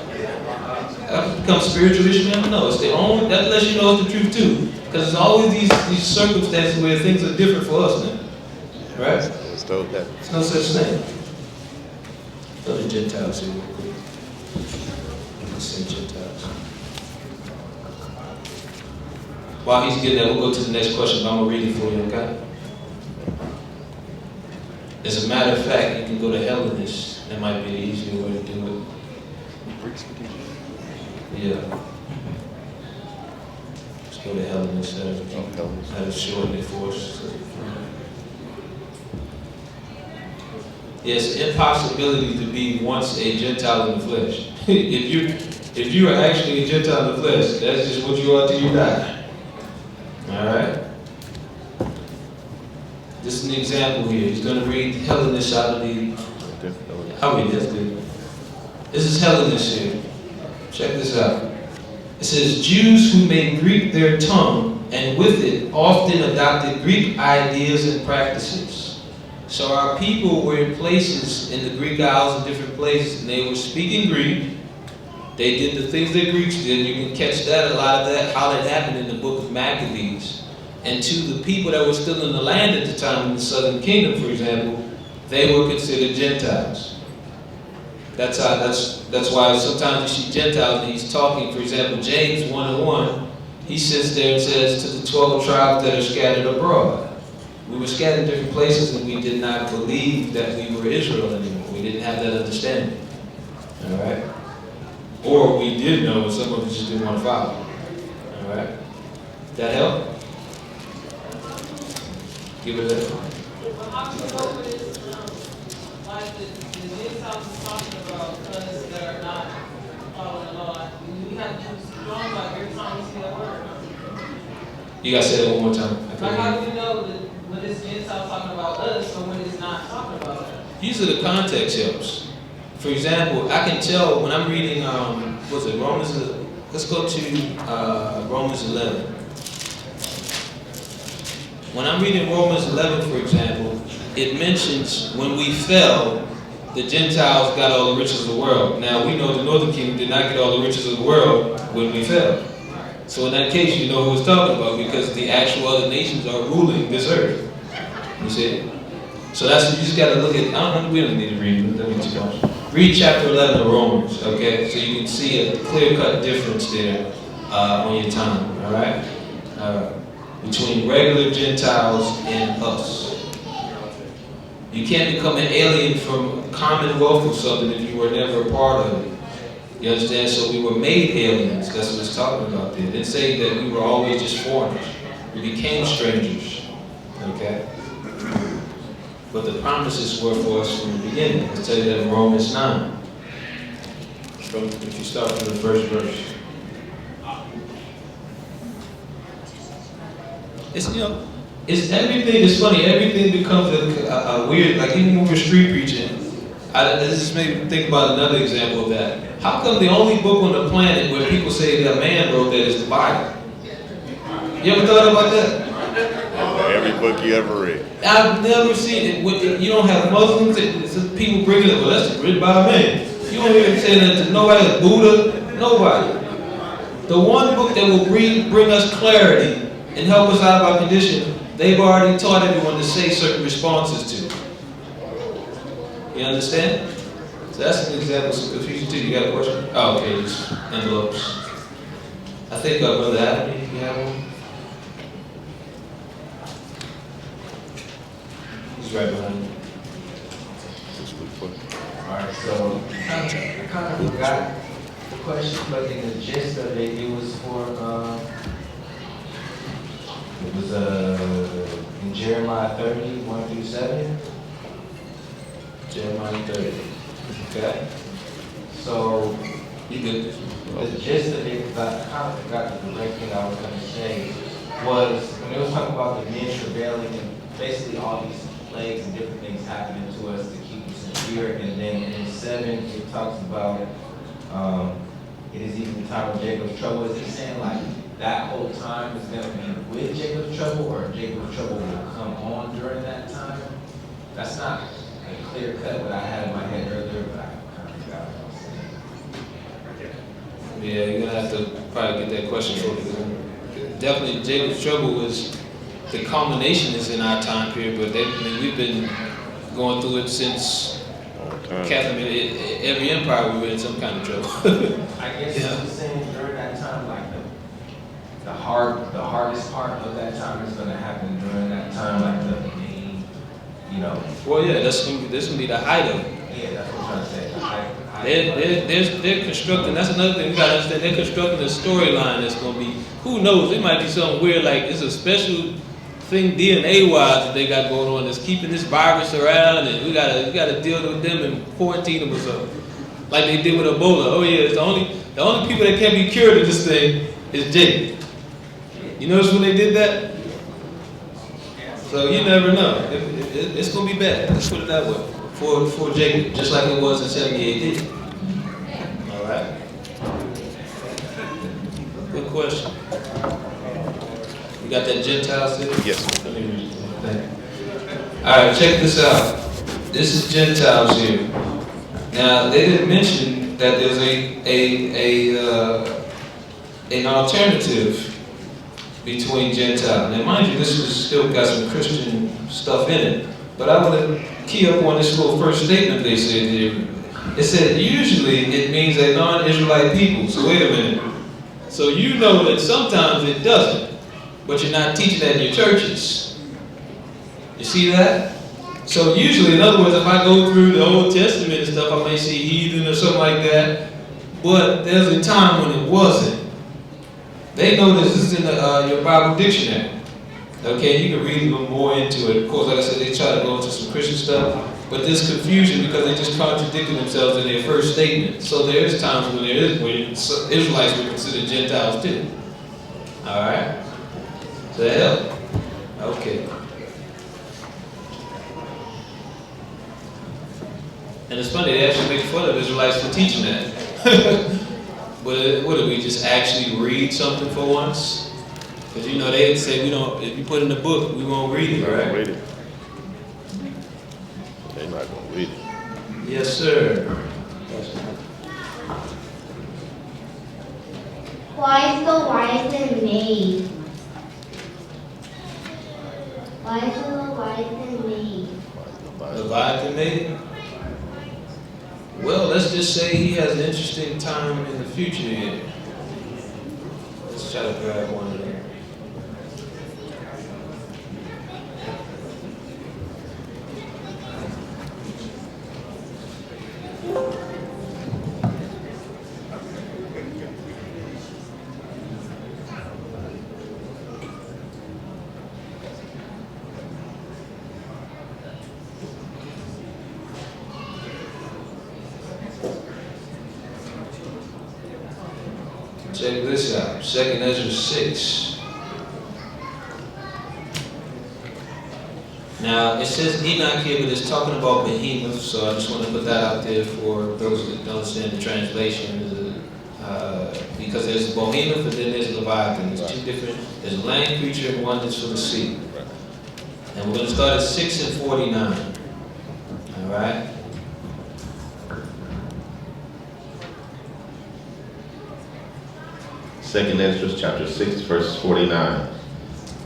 I become spiritual Ishmael? No, it's the only, that lets you know it's the truth too. Because there's always these circumstances where things are different for us now. Right? It's no such thing. Go to Gentiles here real quick. Let's say Gentiles. While he's getting that, we'll go to the next question, but I'm going to read it for you, okay? As a matter of fact, you can go to Hellenists. That might be the easier way to do it. Yeah. Let's go to Hellenists. That'll shorten it for us. It's an impossibility to be once a Gentile in the flesh. if you are actually a Gentile in the flesh, that's just what you are till you die. Alright? This is an example here. He's going to read Hellenists out of the... I'll read this, dude. This is Hellenists here. Check this out. It says, Jews who made Greek their tongue, and with it often adopted Greek ideas and practices. So our people were in places, in the Greek Isles and different places, and they were speaking Greek. They did the things the Greeks did. You can catch that, a lot of that, how that happened in the book of Maccabees. And to the people that were still in the land at the time, in the southern kingdom, for example, they were considered Gentiles. That's why sometimes you see Gentiles and he's talking, for example, James 1:1, he sits there and says to the 12 tribes that are scattered abroad. We were scattered in different places, and we did not believe that we were Israel anymore. We didn't have that understanding. All right? Or we did know, and some of us just didn't want to follow. All right? That help? Give it a But how do you go with this, like the Gentiles is talking about us that are not following the law? We have to use strong like every time we see that word. You gotta say that one more time. Like how do we know that when this Gentile talking about us or when it's not talking about us? Usually the context helps. For example, I can tell when I'm reading, what's it, Romans, let's go to Romans 11. When I'm reading Romans 11, for example, it mentions when we fell, the Gentiles got all the riches of the world. Now, we know the Northern Kingdom did not get all the riches of the world when we fell. So in that case, you know who it's talking about, because the actual other nations are ruling this earth. You see? So that's, you just got to look at, we don't need to read it, let me too much. Read chapter 11 of Romans, okay? So you can see a clear-cut difference there on your time, all right? Between regular Gentiles and us. You can't become an alien from a commonwealth or something if you were never a part of it. You understand? So we were made aliens. That's what it's talking about there. It didn't say that we were always just foreigners. We became strangers, okay? But the promises were for us from the beginning. Let's tell you that in Romans 9. If you start from the first verse. It's, you know, it's everything is funny. Everything becomes a weird, like even when we're street preaching. This just made me think about another example of that. How come the only book on the planet where people say that a man wrote that is the Bible? You ever thought about that? Every book you ever read. I've never seen it. You don't have Muslims, people bring it up, well, that's written by a man. You don't even say that to nobody, Buddha, nobody. The one book that will bring us clarity and help us out of our condition, they've already taught everyone to say certain responses to. You understand? So that's an example of some confusion too. You got a question? Oh, okay, just envelopes. I think Brother Adam, you have one? He's right behind you. Alright, so I kind of forgot the question, but in the gist of it, it was for, it was in Jeremiah 30, 1 through 7. Jeremiah 30. Okay. So, You good? the gist of it, because I kind of forgot the direct thing I was going to say, was when it was talking about the men travailing and basically all these plagues and different things happening to us to keep us in fear. And then in 7, it talks about it is even the time of Jacob's trouble. Is he saying like that whole time is going to be with Jacob's trouble, or Jacob's trouble will come on during that time? That's not a clear cut what I had in my head earlier, but I kind of forgot what I was saying. Yeah, you're gonna have to probably get that question for you. Definitely, Jacob's trouble was the culmination is in our time period, but we've been going through it since Catholic. Every empire we were in some kind of trouble. I guess I was saying during that time, like the hardest part of that time is going to happen during that time, like the main, you know. Well, yeah, this gonna be the height of it. Yeah, that's what I'm trying to say. The height They're constructing. That's another thing we gotta understand. They're constructing a storyline that's gonna be. Who knows? It might be something weird, like it's a special thing DNA-wise that they got going on that's keeping this virus around, and we gotta deal with them and quarantine them or something, like they did with Ebola. Oh yeah, it's the only people that can't be cured of this thing is Jacob. You notice when they did that? So you never know. It's gonna be bad. Let's put it that way. For Jacob, just like it was in 70 AD. All right. Good question. You got that Gentile city? Yes. Let me read it. Thank you. All right, check this out. This is Gentiles here. Now they didn't mention that there's an alternative between Gentile. Now, mind you, this is still got some Christian stuff in it. But I want to key up on this little first statement they said here. It said, usually it means a non-Israelite people. So wait a minute. So you know that sometimes it doesn't, but you're not teaching that in your churches. You see that? So usually, in other words, if I go through the Old Testament and stuff, I may see heathen or something like that. But there's a time when it wasn't. They know this is in your Bible dictionary. Okay, you can read a little more into it. Of course, like I said, they try to go into some Christian stuff, but there's confusion because they just contradicted themselves in their first statement. So there is times when Israelites were considered Gentiles too. All right? Does that help? Okay. And it's funny, they actually make fun of Israelites for teaching that. But what do we just actually read something for once? Because you know they say we don't. If you put in the book, we won't read it, right? Read it. They're not gonna read it. Yes, sir. Why is the Leviathan made? Why is the Leviathan made? Leviathan made? Well, let's just say he has an interesting time in the future here. Let's try to grab one of them. Check this out, 2 Ezra 6. Now, it says Enoch here, but it's talking about behemoth, so I just want to put that out there for those that don't understand the translation. Because there's behemoth and then there's Leviathan. There's two different, there's a land creature and one that's for the sea. And we're going to start at 6 and 49. All right? Second Ezra chapter 6, verse 49.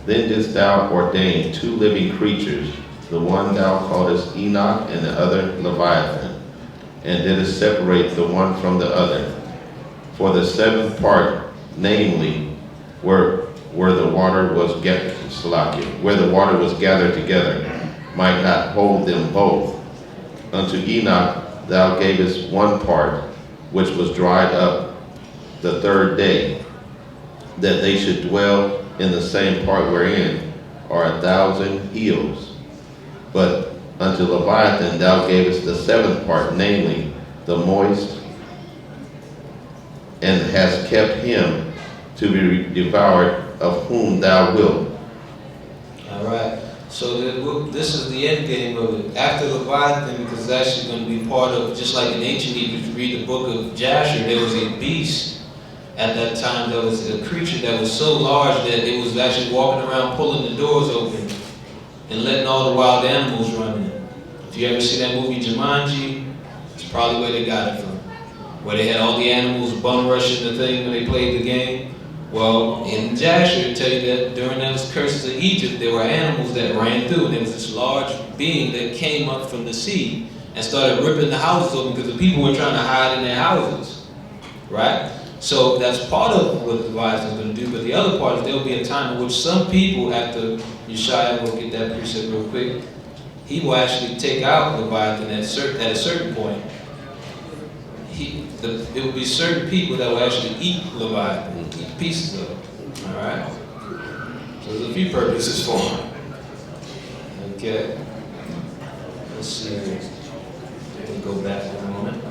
Then didst thou ordain two living creatures, the one thou callest Enoch and the other Leviathan, and didst separate the one from the other. For the seventh part, namely, where the water was gathered together, might not hold them both. Unto Enoch thou gavest one part, which was dried up the third day, that they should dwell in the same part wherein are 1,000 hills. But unto Leviathan thou gavest the seventh part, namely, the moist, and hast kept him to be devoured, of whom thou wilt. All right. So this is the end game of it. After Leviathan, because it's actually going to be part of, just like in ancient Egypt, if you read the book of Jasher, there was a beast. At that time, there was a creature that was so large that it was actually walking around pulling the doors open and letting all the wild animals run in. If you ever see that movie Jumanji, it's probably where they got it from. Where they had all the animals bum rushing the thing when they played the game. Well, in Jasher, it tell you that during those curses of Egypt, there were animals that ran through, and there was this large being that came up from the sea and started ripping the houses open because the people were trying to hide in their houses, right? So that's part of what the Leviathan is going to do, but the other part is there will be a time in which some people, after Yeshua will get that precept real quick, he will actually take out Leviathan at a certain point. It will be certain people that will actually eat Leviathan, eat pieces of it. All right? So there's a few purposes for it. Okay. Let's see. Let me go back for a moment.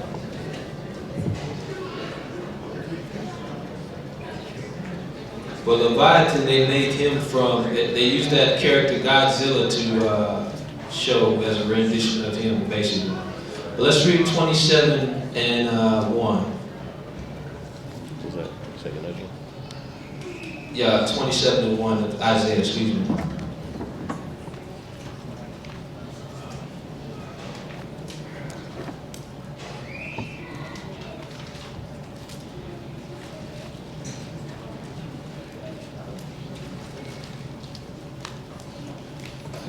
But Leviathan, they made him from, they used that character Godzilla to show as a rendition of him, basically. But let's read 27 and 1. Was that second Ezra? Yeah, 27 and 1 of Isaiah, excuse me.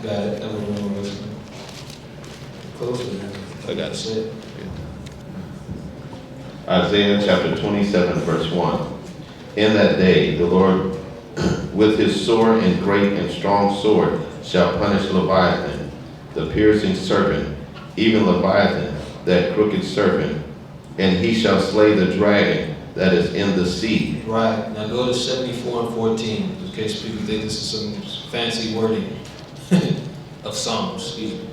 Got it. That was one was close to that. I got That's it. it. Isaiah chapter 27, verse 1. In that day the Lord with his sore and great and strong sword shall punish Leviathan, the piercing serpent, even Leviathan, that crooked serpent, and he shall slay the dragon that is in the sea. Right. Now go to 74 and 14, in case people think this is some fancy wording of Psalms. Excuse me.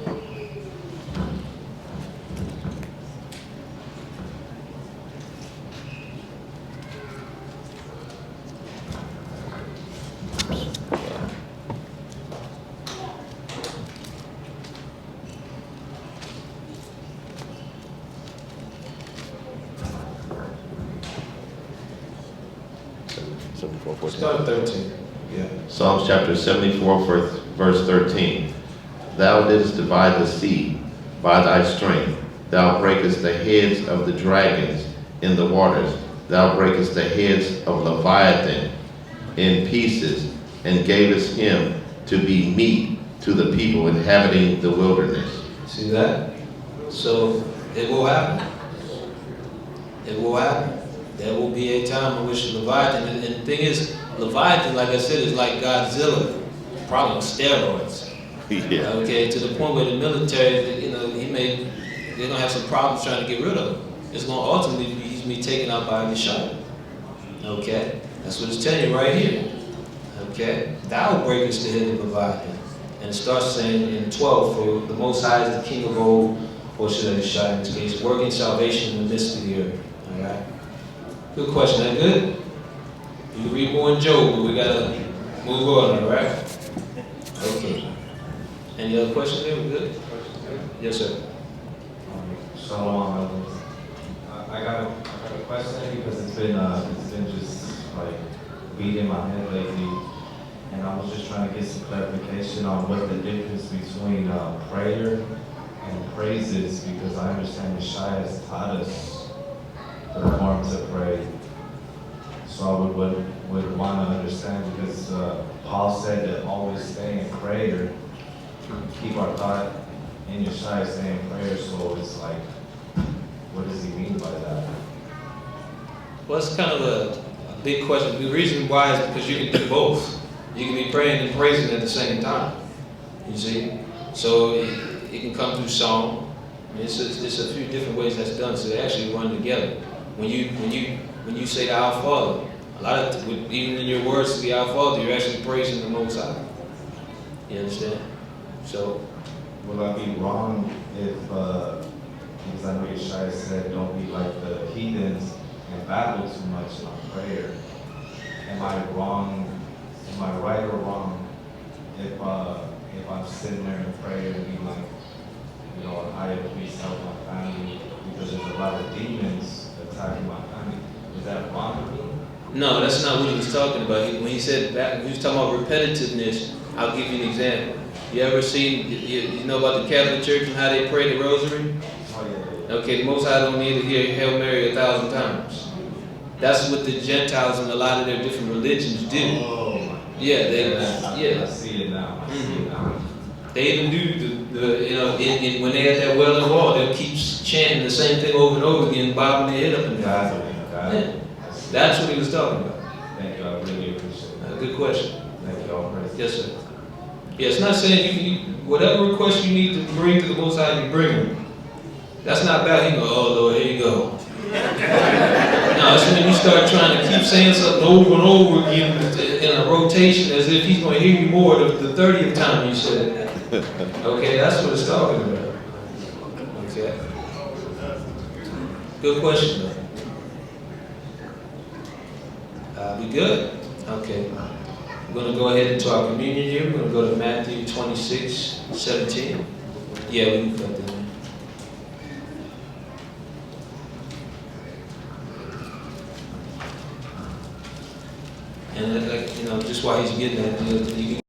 Start at 13. Yeah. Psalms chapter 74, verse 13. Thou didst divide the sea by thy strength. Thou breakest the heads of the dragons in the waters. Thou breakest the heads of Leviathan in pieces, and gavest him to be meat to the people inhabiting the wilderness. See that? So it will happen. It will happen. There will be a time in which Leviathan, and the thing is, Leviathan, like I said, is like Godzilla, probably on steroids. Yeah. Okay, to the point where the military, you know, they're gonna have some problems trying to get rid of him. It's gonna ultimately be taken out by a shot. Okay, that's what it's telling you right here. Okay, thou breakest the head of Leviathan, and it starts saying in 12, for the Most High is the King of all, or should I shot in this case, working salvation in the midst of the earth. All right. Good question. That good? You can read more in Job, but we gotta move on. All right. Okay. Any other questions there? We good? Yes, sir. Shalom. I got a question because it's been just like beating my head lately, and I was just trying to get some clarification on what the difference between prayer and praises, because I understand Yeshua has taught us the forms of prayer. So I would want to understand, because Paul said to always stay in prayer, keep our thought in Yeshua, stay in prayer. So it's like, what does he mean by that? Well, it's kind of a big question. The reason why is because you can do both. You can be praying and praising at the same time. You see? So it can come through song. I mean, it's a few different ways that's done. So they actually run together. When you say the Our Father, a lot of even in your words to the Our Father, you're actually praising the Most High. You understand? So, will I be wrong if, because I know Yeshua said, don't be like the heathens and babble too much in our prayer. Am I wrong? Am I right or wrong if I'm sitting there in prayer and be like, you know, I please help my family, because there's a lot of demons attacking my family? Is that wrong of me? no, that's not what he was talking about. When he said that, he was talking about repetitiveness. I'll give you an example. You ever seen, you know about the Catholic Church and how they pray the rosary? Oh, yeah. Okay, the Most High don't need to hear Hail Mary 1,000 times. That's what the Gentiles and a lot of their different religions do. Oh, yeah, I see it now. I see it now. They even do the you know, when they at that well and wall, they'll keep chanting the same thing over and over again, bobbing their head up and down. Got it. That's what he was talking about. Thank you. I really appreciate it. Good question. Thank you. All praise. Yes, sir. Yeah, it's not saying you whatever request you need to bring to the Most High, you bring them. That's not bad. You go, oh Lord, here you go. No, it's when you start trying to keep saying something over and over again in a rotation as if he's going to hear you more the 30th time you said it. Okay, that's what it's talking about. Okay. Good question, though. We good? Okay. We're going to go ahead into our communion here. We're going to go to Matthew 26:17. Yeah, we can cut that. And like, you know, just while he's getting that, you can